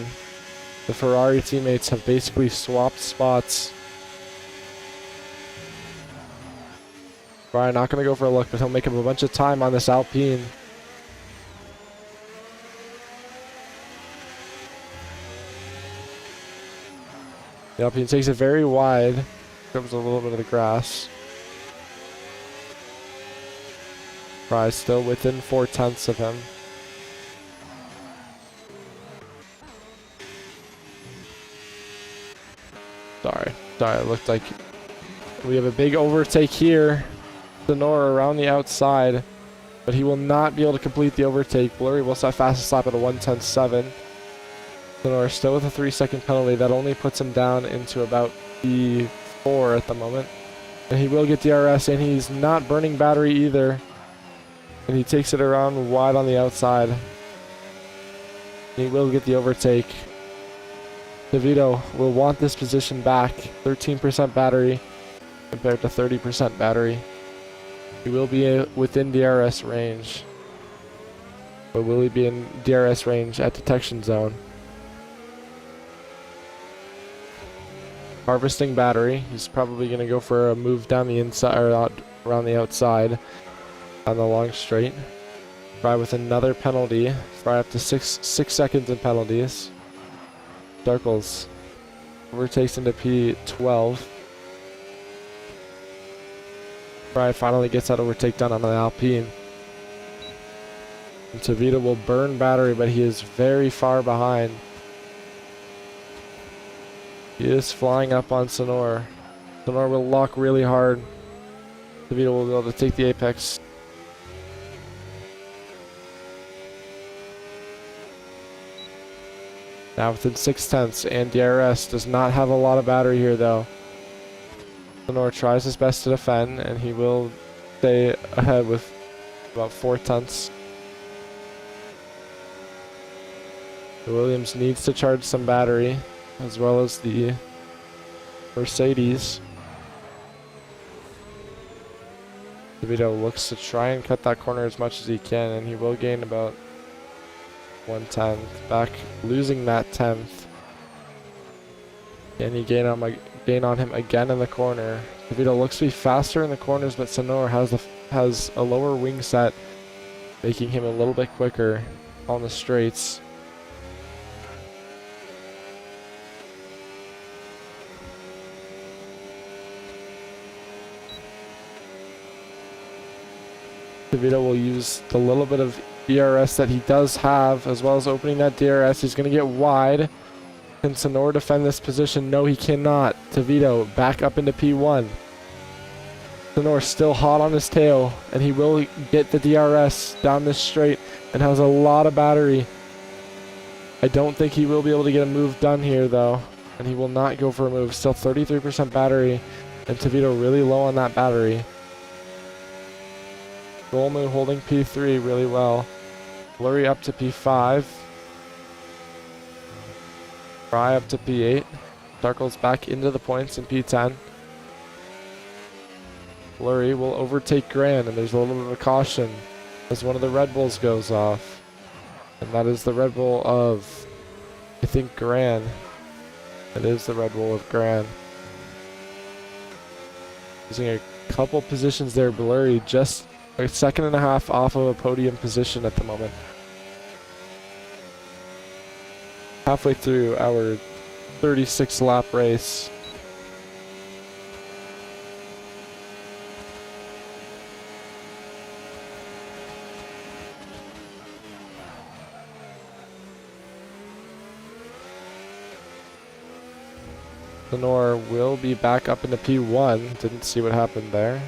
The Ferrari teammates have basically swapped spots. Brian not going to go for a look, but he'll make up a bunch of time on this Alpine. The Alpine takes it very wide. Covers a little bit of the grass. Fry's still within 4/10 of him. Sorry, it looked like we have a big overtake here. Tenor around the outside, but he will not be able to complete the overtake. Blurry will set fastest lap at a 1:10.7. Tenor still with a 3-second penalty. That only puts him down into about P4 at the moment. And he will get DRS, and he's not burning battery either. And he takes it around wide on the outside. He will get the overtake. DeVito will want this position back. 13% battery compared to 30% battery. He will be within DRS range. But will he be in DRS range at detection zone? Harvesting battery. He's probably going to go for a move down the inside or out, around the outside on the long straight. Fry with another penalty. Fry up to six seconds in penalties. Circles. Overtakes into P12. Fry finally gets that overtake done on the Alpine. And Tavita will burn battery, but he is very far behind. He is flying up on Sonor. Sonor will lock really hard. Tavita will be able to take the apex. Now within 6/10, and DRS does not have a lot of battery here though. Sonor tries his best to defend, and he will stay ahead with about 4/10. The Williams needs to charge some battery, as well as the Mercedes. DeVito looks to try and cut that corner as much as he can, and he will gain about 1/10. Back losing that 10th. And he gain on him again in the corner. DeVito looks to be faster in the corners, but Sonor has a lower wing set, making him a little bit quicker on the straights. DeVito will use the little bit of DRS that he does have, as well as opening that DRS. He's going to get wide. Can Sonor defend this position? No, he cannot. DeVito back up into P1. Sonor still hot on his tail, and he will get the DRS down this straight and has a lot of battery. I don't think he will be able to get a move done here, though, and he will not go for a move. Still 33% battery, and DeVito really low on that battery. Golmu holding P3 really well. Blurry up to P5. Fry up to P8. Darkle's back into the points in P10. Blurry will overtake Gran, and there's a little bit of a caution as one of the Red Bulls goes off. And that is the Red Bull of, I think, Gran. It is the Red Bull of Gran. Losing a couple positions there. Blurry just a second and a half off of a podium position at the moment. Halfway through our 36 lap race. Lenore will be back up into P1. Didn't see what happened there.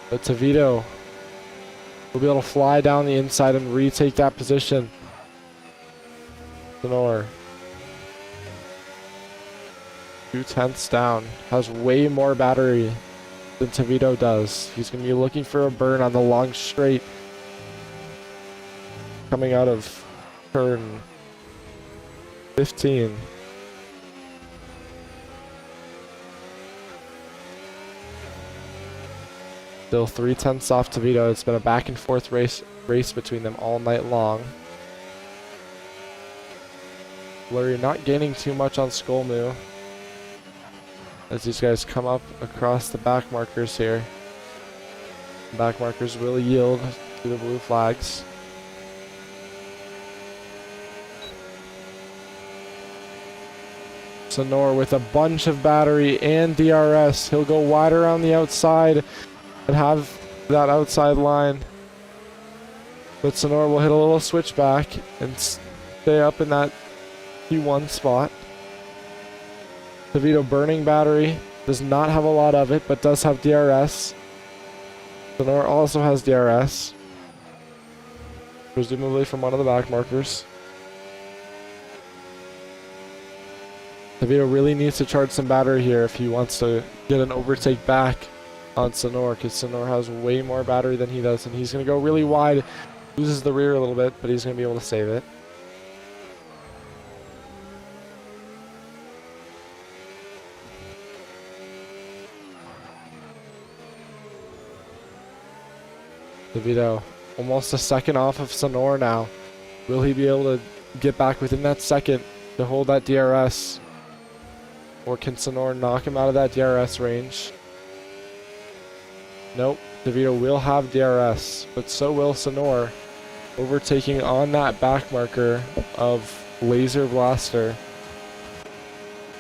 But Tavito will be able to fly down the inside and retake that position. Lenore. 2/10 down. Has way more battery than Tavito does. He's going to be looking for a burn on the long straight. Coming out of turn 15. Still 3/10 off Tavito. It's been a back and forth race between them all night long. Blurry not gaining too much on Skolmu as these guys come up across the back markers here. Back markers will yield to the blue flags. Sonor with a bunch of battery and DRS. He'll go wide around the outside and have that outside line. But Sonor will hit a little switchback and stay up in that P1 spot. Tavito burning battery. Does not have a lot of it, but does have DRS. Sonor also has DRS. Presumably from one of the back markers. Tavito really needs to charge some battery here if he wants to get an overtake back on Sonor, because Sonor has way more battery than he does, and he's going to go really wide. Loses the rear a little bit, but he's going to be able to save it. Tavito almost a second off of Sonor now. Will he be able to get back within that second to hold that DRS? Or can Sonor knock him out of that DRS range? Nope. Tavito will have DRS, but so will Sonor. Overtaking on that back marker of Laser Blaster.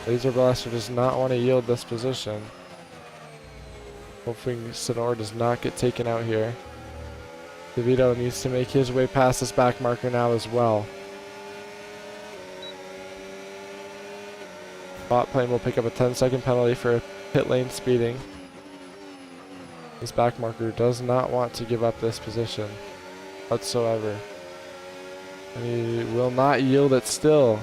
Laser Blaster does not want to yield this position. Hoping Sonor does not get taken out here. Tavito needs to make his way past this back marker now as well. Bot plane will pick up a 10-second penalty for pit lane speeding. This back marker does not want to give up this position whatsoever. And he will not yield it still.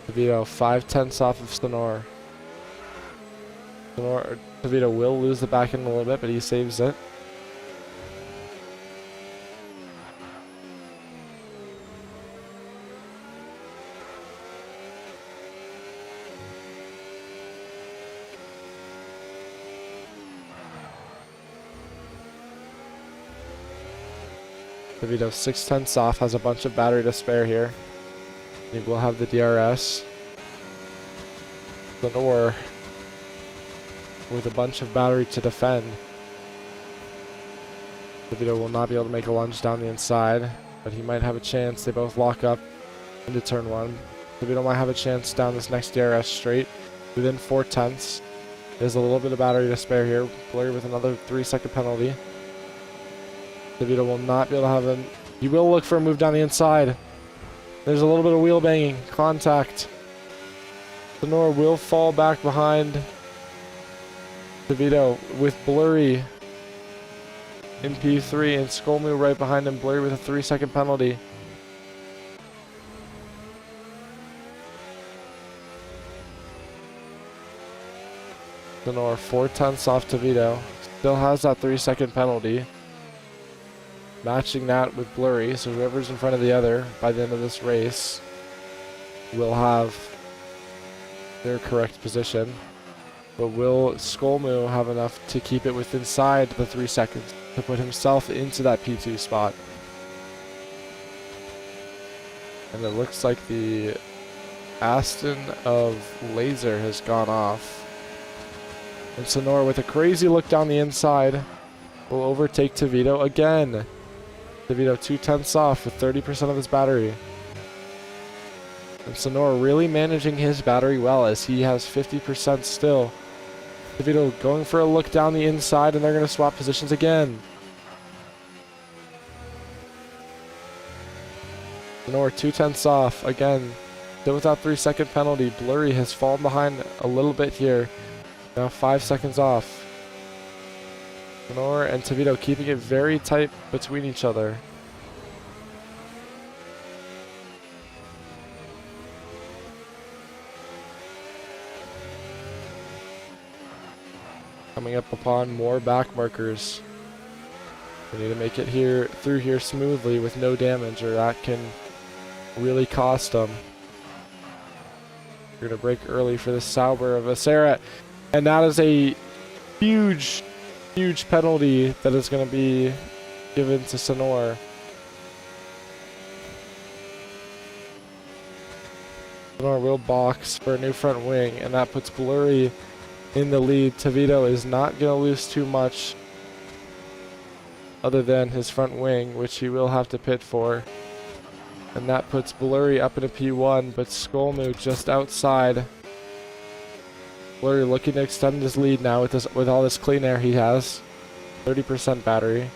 Tavito 5/10 off of Sonor. Tavito will lose the back end a little bit, but he saves it. Tavito 6/10 off, has a bunch of battery to spare here. He will have the DRS. Lenore with a bunch of battery to defend. Tavito will not be able to make a lunge down the inside, but he might have a chance. They both lock up into turn 1. Tavito might have a chance down this next DRS straight within 4/10. There's a little bit of battery to spare here. Blurry with another 3-second penalty. Tavito will not be able to have him. He will look for a move down the inside. There's a little bit of wheel banging. Contact. Sonor will fall back behind Tavito with Blurry in P3 and Skolmu right behind him. Blurry with a 3-second penalty. Sonor 4/10 off Tavito. Still has that 3-second penalty. matching that with Blurry. So whoever's in front of the other by the end of this race will have their correct position. But will Skolmu have enough to keep it within inside the 3 seconds to put himself into that P2 spot? And it looks like the Aston of Laser has gone off. And Sonora, with a crazy look down the inside, will overtake Tavito again. Tavito 2/10 off with 30% of his battery. And Sonora really managing his battery well as he has 50% still. Tavito going for a look down the inside, and they're going to swap positions again. Sonora 2/10 off again. Still without 3-second penalty. Blurry has fallen behind a little bit here. Now 5 seconds off. Sonora and Tavito keeping it very tight between each other. Coming up upon more back markers. We need to make it through here smoothly with no damage, or that can really cost them. We're going to break early for the Sauber of Acera. And that is a huge, huge penalty that is going to be given to Sonora. Sonora will box for a new front wing, and that puts Blurry in the lead. Tavito is not going to lose too much other than his front wing, which he will have to pit for. And that puts Blurry up into P1, but Skolmu just outside. Blurry looking to extend his lead now with all this clean air he has. 30% battery.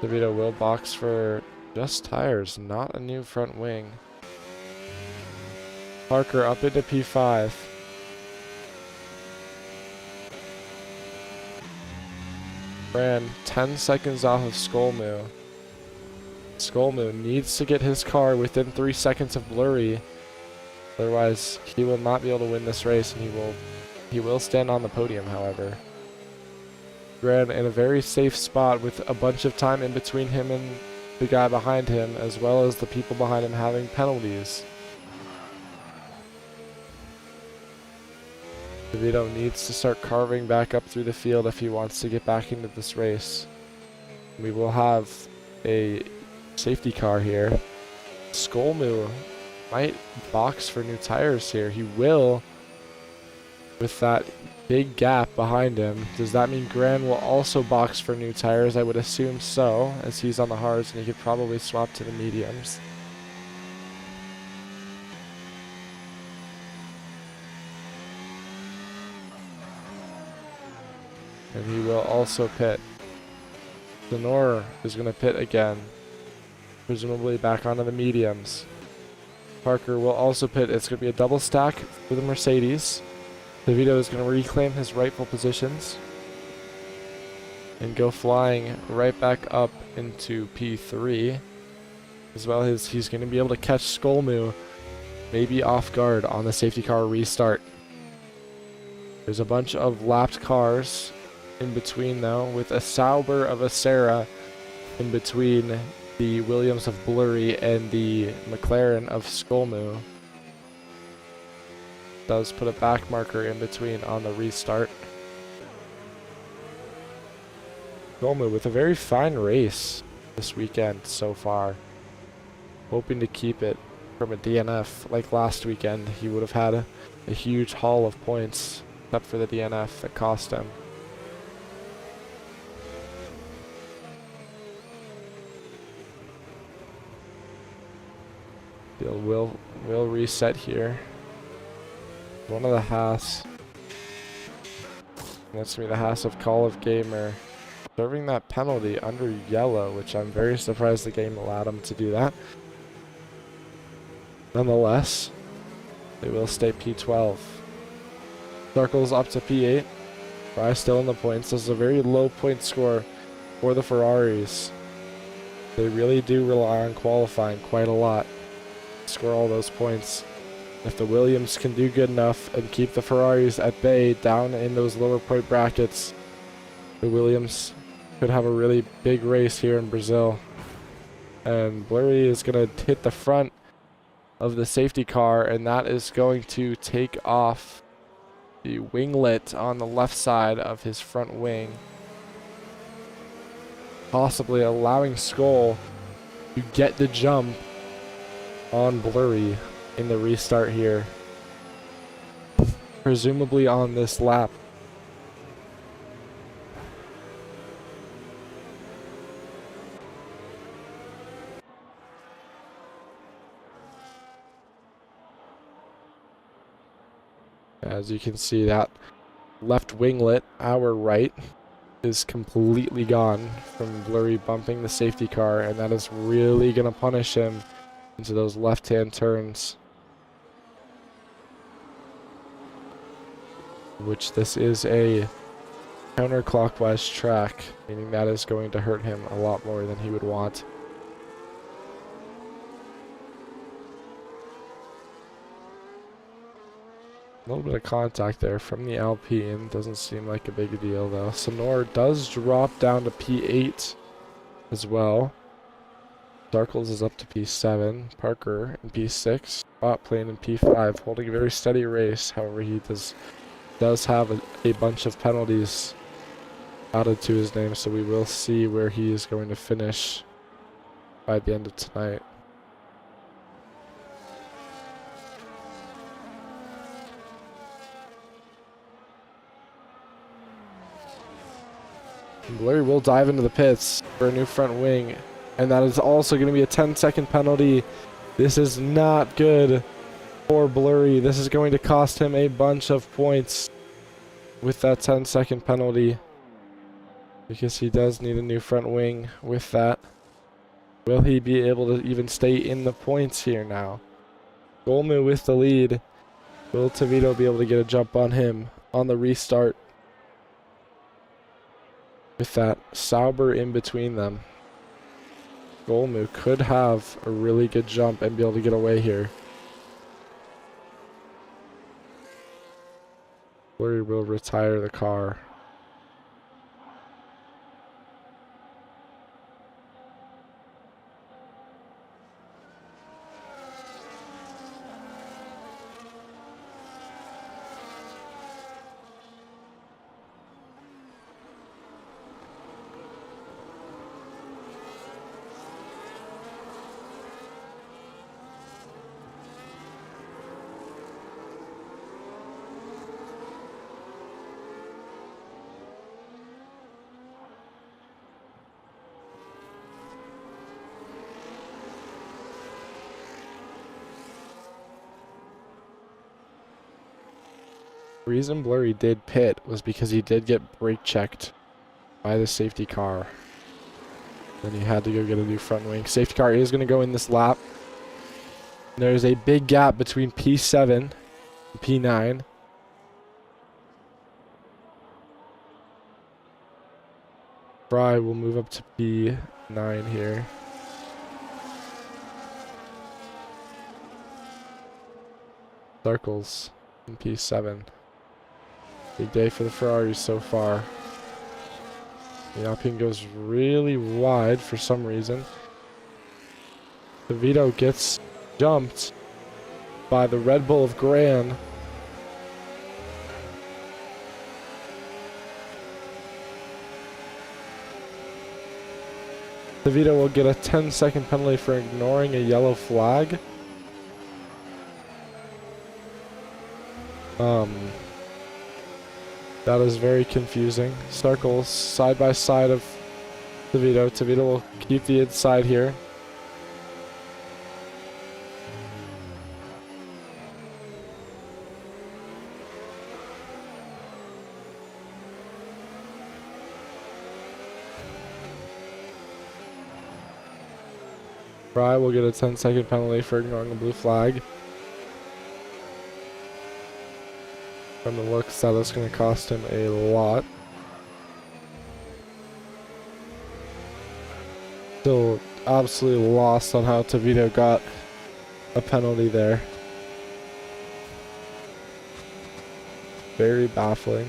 Tavito will box for just tires, not a new front wing. Parker up into P5. Ran 10 seconds off of Skolmu. Skolmu needs to get his car within 3 seconds of Blurry. Otherwise, he will not be able to win this race, and he will stand on the podium, however. Ran in a very safe spot with a bunch of time in between him and the guy behind him, as well as the people behind him having penalties. Tavito needs to start carving back up through the field if he wants to get back into this race. We will have a safety car here. Skolmu might box for new tires here. He will, with that big gap behind him. Does that mean Gran will also box for new tires? I would assume so, as he's on the hards and he could probably swap to the mediums. And he will also pit. Sonora is going to pit again, presumably back onto the mediums. Parker will also pit. It's going to be a double stack for the Mercedes. Tavito is going to reclaim his rightful positions and go flying right back up into P3. As well as he's going to be able to catch Skolmu maybe off guard on the safety car restart. There's a bunch of lapped cars in between though, with a Sauber of Acera in between the Williams of Blurry and the McLaren of Skolmu. Does put a back marker in between on the restart. Skolmu with a very fine race this weekend so far. Hoping to keep it from a DNF like last weekend. He would have had a huge haul of points, except for the DNF that cost him. Field will reset here. One of the Haas. That's me, the Haas of Call of Gamer. Serving that penalty under yellow, which I'm very surprised the game allowed him to do that. Nonetheless, they will stay P12. Circles up to P8. Fry still in the points. This is a very low point score for the Ferraris. They really do rely on qualifying quite a lot to score all those points. If the Williams can do good enough and keep the Ferraris at bay down in those lower point brackets, the Williams could have a really big race here in Brazil. And Blurry is going to hit the front of the safety car, and that is going to take off the winglet on the left side of his front wing, possibly allowing Skull to get the jump on Blurry in the restart here, presumably on this lap. As you can see, that left winglet, our right, is completely gone from Blurry bumping the safety car, and that is really going to punish him into those left-hand turns. Which this is a counterclockwise track, meaning that is going to hurt him a lot more than he would want. A little bit of contact there from the Alpine. Doesn't seem like a big deal though. Sonor does drop down to P8 as well. Darkles is up to P7. Parker in P6. Spot plane in P5. Holding a very steady race. However, he does have a bunch of penalties added to his name, so we will see where he is going to finish by the end of tonight. Blurry will dive into the pits for a new front wing, and that is also going to be a 10-second penalty. This is not good for Blurry. This is going to cost him a bunch of points with that 10-second penalty, because he does need a new front wing with that. Will he be able to even stay in the points here now? Golmu with the lead. Will Tavito be able to get a jump on him on the restart? With that Sauber in between them, Golmu could have a really good jump and be able to get away here. Blurry will retire the car. The reason Blurry did pit was because he did get brake checked by the safety car. Then he had to go get a new front wing. Safety car is going to go in this lap. There's a big gap between P7 and P9. Fry will move up to P9 here. Circles in P7. Big day for the Ferraris so far. The Alpine goes really wide for some reason. The Vito gets jumped by the Red Bull of Gran. The Vito will get a 10-second penalty for ignoring a yellow flag. That is very confusing. Circles side by side of Tavito. Tavito will keep the inside here. Fry will get a 10-second penalty for ignoring a blue flag. From the looks, that is going to cost him a lot. Still absolutely lost on how Tavito got a penalty there. very baffling.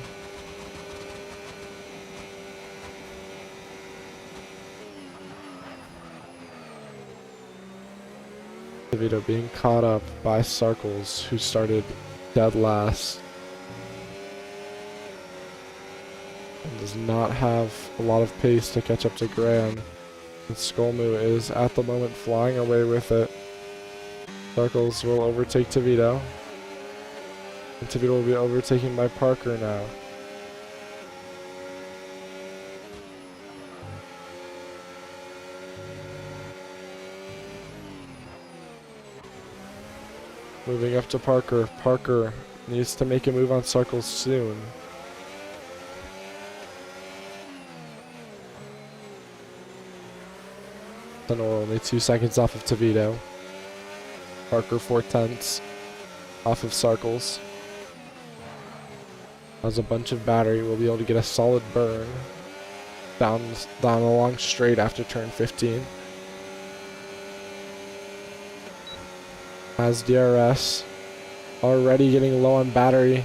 DeVito being caught up by Sarkles, who started dead last. And does not have a lot of pace to catch up to Graham. And Skolmu is at the moment flying away with it. Sarkles will overtake DeVito. And DeVito will be overtaken by Parker now. Moving up to Parker. Parker needs to make a move on Sarkles soon. Senor only 2 seconds off of DeVito. Parker 4/10 off of Sarkles. Has a bunch of battery, will be able to get a solid burn down along straight after turn 15. Has DRS, already getting low on battery,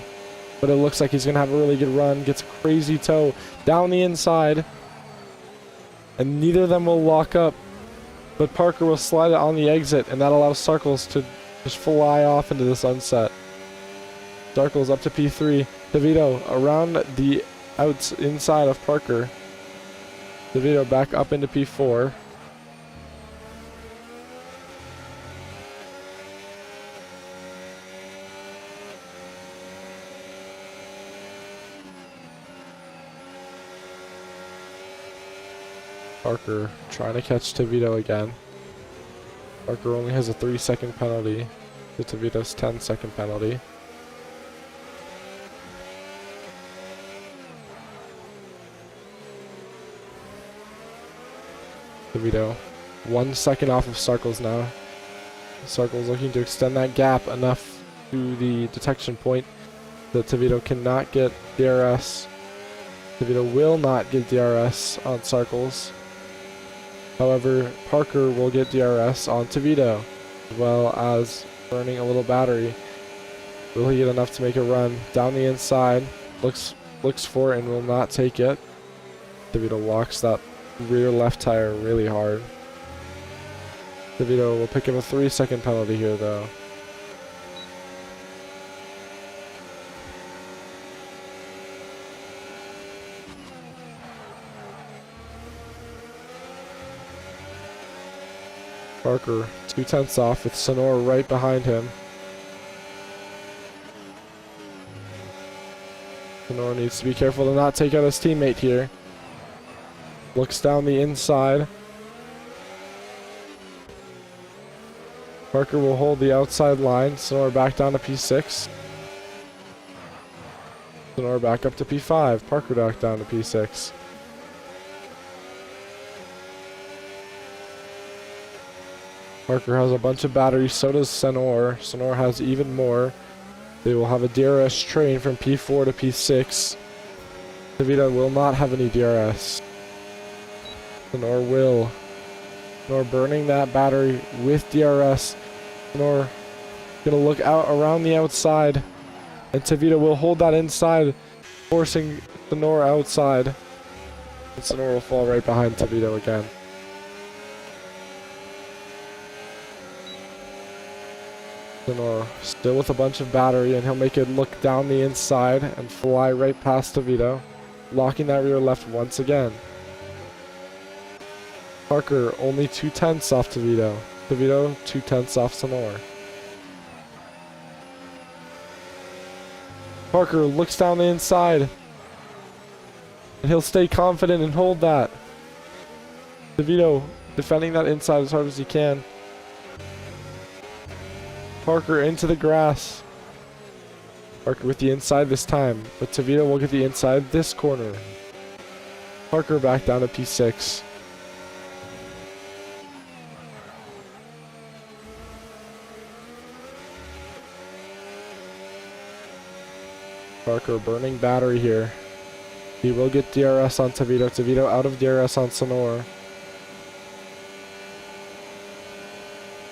but it looks like he's gonna have a really good run. Gets a crazy toe down the inside, and neither of them will lock up, but Parker will slide it on the exit, and that allows Sarkles to just fly off into the sunset. Sarkles up to P3. DeVito around the inside of Parker. DeVito back up into P4. Parker trying to catch DeVito again. Parker only has a 3-second penalty to DeVito's 10-second penalty. DeVito 1 second off of Sarkles now. Sarkles looking to extend that gap enough to the detection point that DeVito cannot get DRS. DeVito will not get DRS on Sarkles. However, Parker will get DRS on DeVito, as well as burning a little battery. Will he get enough to make a run down the inside? Looks for it and will not take it. DeVito locks that rear left tire really hard. DeVito will pick up a 3-second penalty here though. Parker 2/10 off with Senor right behind him. Senor needs to be careful to not take out his teammate here. Looks down the inside. Parker will hold the outside line. Senor back down to P6. Senor back up to P5. Parker back down to P6. Parker has a bunch of batteries, so does Senor. Senor has even more. They will have a DRS train from P4 to P6. DeVito will not have any DRS. Senor will. Senor burning that battery with DRS. Senor gonna look out around the outside. And DeVito will hold that inside, forcing Senor outside. And Senor will fall right behind DeVito again. Senor still with a bunch of battery, and he'll make it look down the inside and fly right past DeVito, locking that rear left once again. Parker only 2/10 off DeVito. DeVito 2/10 off Senor. Parker looks down the inside, and he'll stay confident and hold that. DeVito defending that inside as hard as he can. Parker into the grass. Parker with the inside this time, but DeVito will get the inside this corner. Parker back down to P6. Parker burning battery here. He will get DRS on DeVito. DeVito out of DRS on Senor.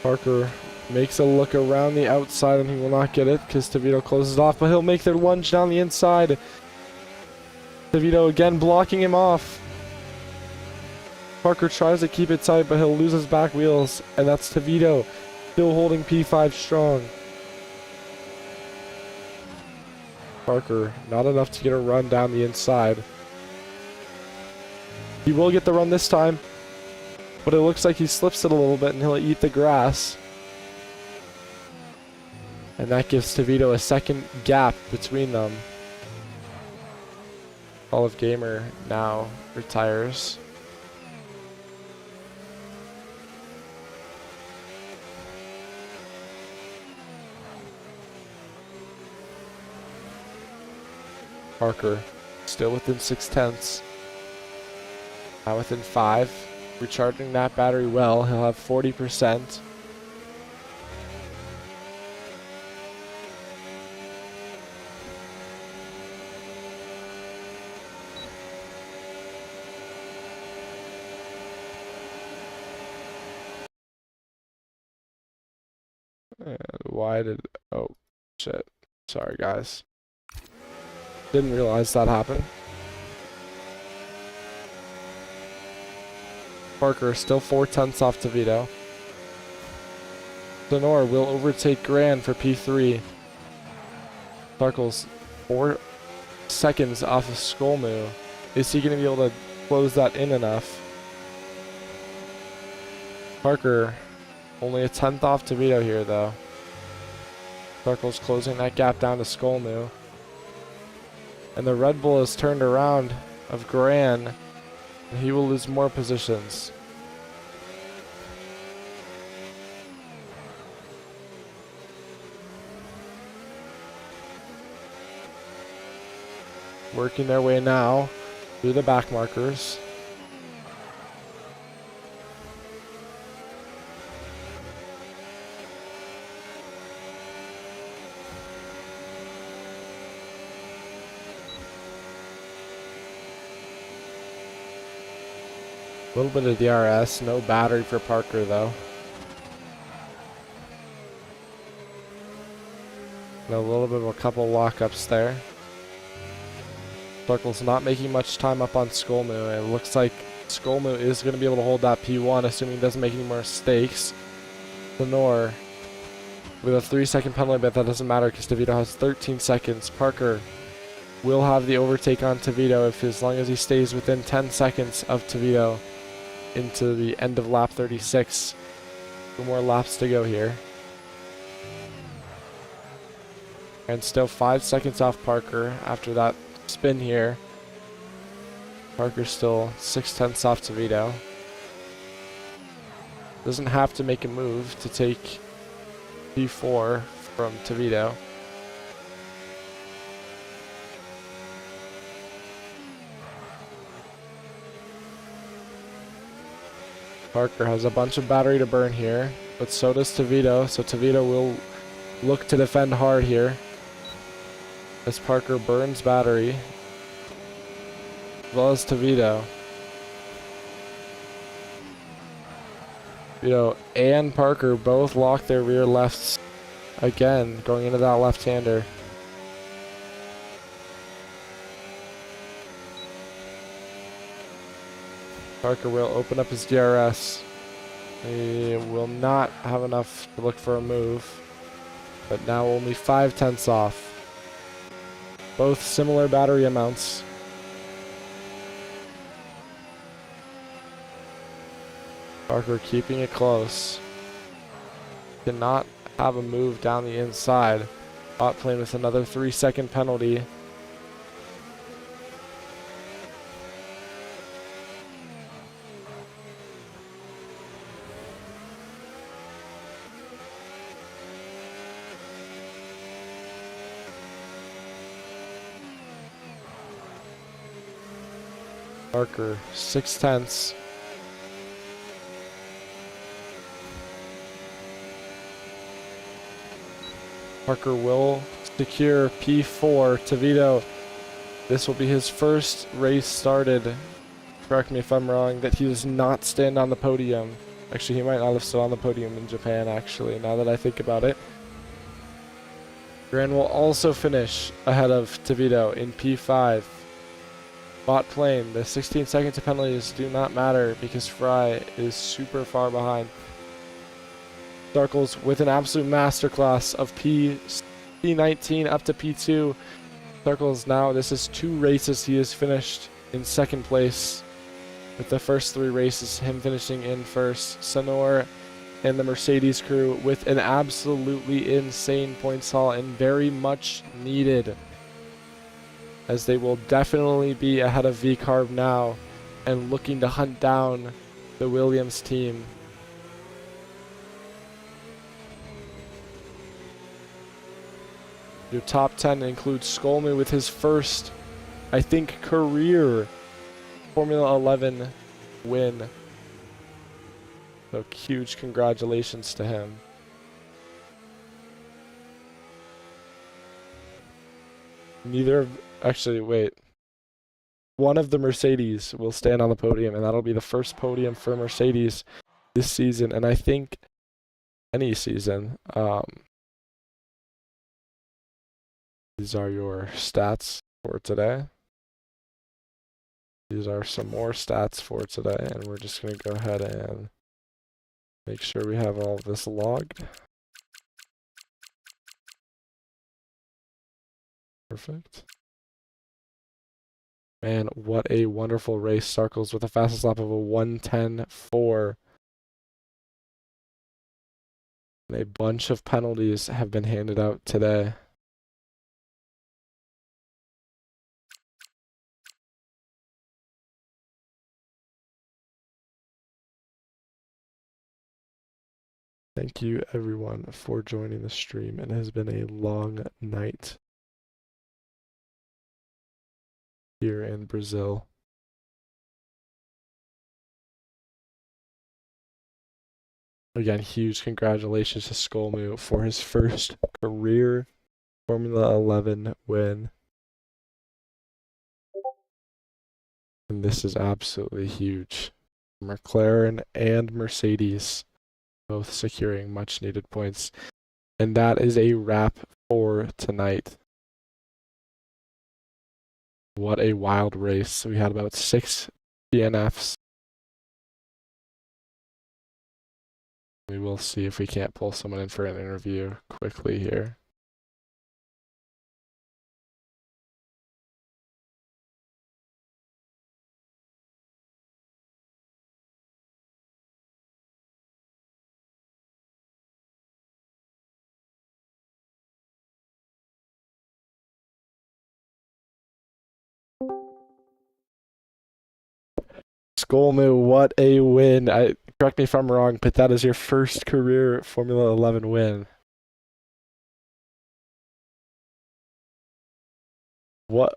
Parker Makes a look around the outside and he will not get it because Tavito closes off, but he'll make the lunge down the inside. Tavito again blocking him off. Parker tries to keep it tight, but he'll lose his back wheels, and that's Tavito still holding P5 strong. Parker, not enough to get a run down the inside. He will get the run this time, but it looks like he slips it a little bit and he'll eat the grass. And that gives Tavito a second gap between them. Olive Gamer now retires. Parker still within 6/10. Now within 5. Recharging that battery well. He'll have 40%. And why did... Oh, shit. Sorry, guys. Didn't realize that happened. Parker still 4/10 off Tavito. Sonor will overtake Grand for P3. Sparkles 4 seconds off of Skullmoo. Is he going to be able to close that in enough? Parker only a 10th off Tavito here though. Sparkles closing that gap down to Skullmoo. And the Red Bull has turned around of Gran, and he will lose more positions. Working their way now through the back markers. A little bit of DRS, no battery for Parker though. And a little bit of a couple lockups there. Sparkle's not making much time up on Skullmoo. It looks like Skullmoo is going to be able to hold that P1, assuming he doesn't make any more mistakes. Sonor with a 3-second penalty, but that doesn't matter because Tavito has 13 seconds. Parker will have the overtake on Tavito as long as he stays within 10 seconds of Tavito into the end of lap 36. 2 more laps to go here. And still 5 seconds off Parker after that spin here. Parker's still 6/10 off Tavito. Doesn't have to make a move to take P4 from Tavito. Parker has a bunch of battery to burn here, but so does Tavito, so Tavito will look to defend hard here as Parker burns battery, as well as Tavito. Tavito and Parker both lock their rear lefts again, going into that left-hander. Parker will open up his DRS. He will not have enough to look for a move, but now only 5/10 off. Both similar battery amounts. Parker keeping it close. Cannot have a move down the inside. Bot playing with another 3-second penalty. Parker 6/10. Parker will secure P4. Tavito, this will be his first race started, correct me if I'm wrong, that he does not stand on the podium Actually, he might not have stood on the podium in Japan, actually, now that I think about it. Gran will also finish ahead of Tavito in P5. Bot plane, the 16 seconds of penalties do not matter because Fry is super far behind. Starkles with an absolute masterclass of P19 up to P2. Starkles now, this is 2 races he has finished in second place. With the first 3 races, him finishing in first. Sonor and the Mercedes crew with an absolutely insane points haul and very much needed, as they will definitely be ahead of V-Carb now and looking to hunt down the Williams team. Your top 10 includes Skolmu with his first, I think, career Formula 11 win. So huge congratulations to him. Actually, wait. One of the Mercedes will stand on the podium, and that'll be the first podium for Mercedes this season, and I think any season. These are your stats for today. These are some more stats for today, and we're just going to go ahead and make sure we have all of this logged. Perfect. Man, what a wonderful race. Starkles with a fastest lap of a 1:10.4. And a bunch of penalties have been handed out today. Thank you everyone for joining the stream. It has been a long night here in Brazil. Again, huge congratulations to Skolmu for his first career Formula 11 win. And this is absolutely huge. McLaren and Mercedes both securing much needed points. And that is a wrap for tonight. What a wild race. We had about 6 DNFs. We will see if we can't pull someone in for an interview quickly here. Skolmu, what a win. Correct me if I'm wrong, but that is your first career Formula 11 win. What?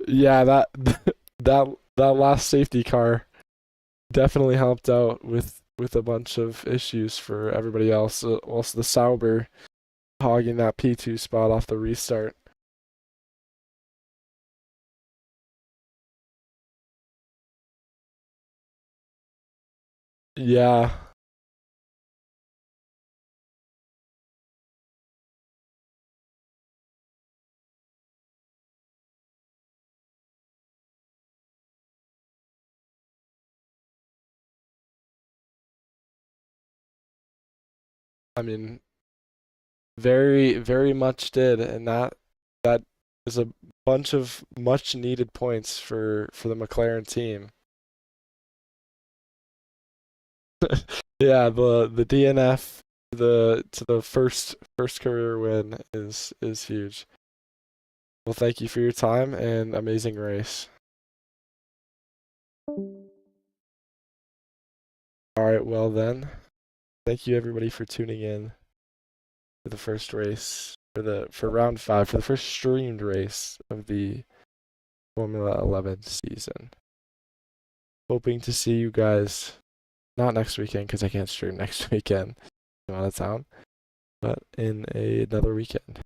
Yeah, that last safety car definitely helped out with a bunch of issues for everybody else. Also the Sauber hogging that P2 spot off the restart. Yeah. I mean, very, very much did, and that is a bunch of much needed points for the McLaren team. Yeah, the DNF to the first career win is huge. Well, thank you for your time and amazing race. All right, well then, thank you everybody for tuning in for the first race for round 5 for the first streamed race of the Formula 11 season. Hoping to see you guys not next weekend because I can't stream next weekend. I'm out of town, but in another weekend.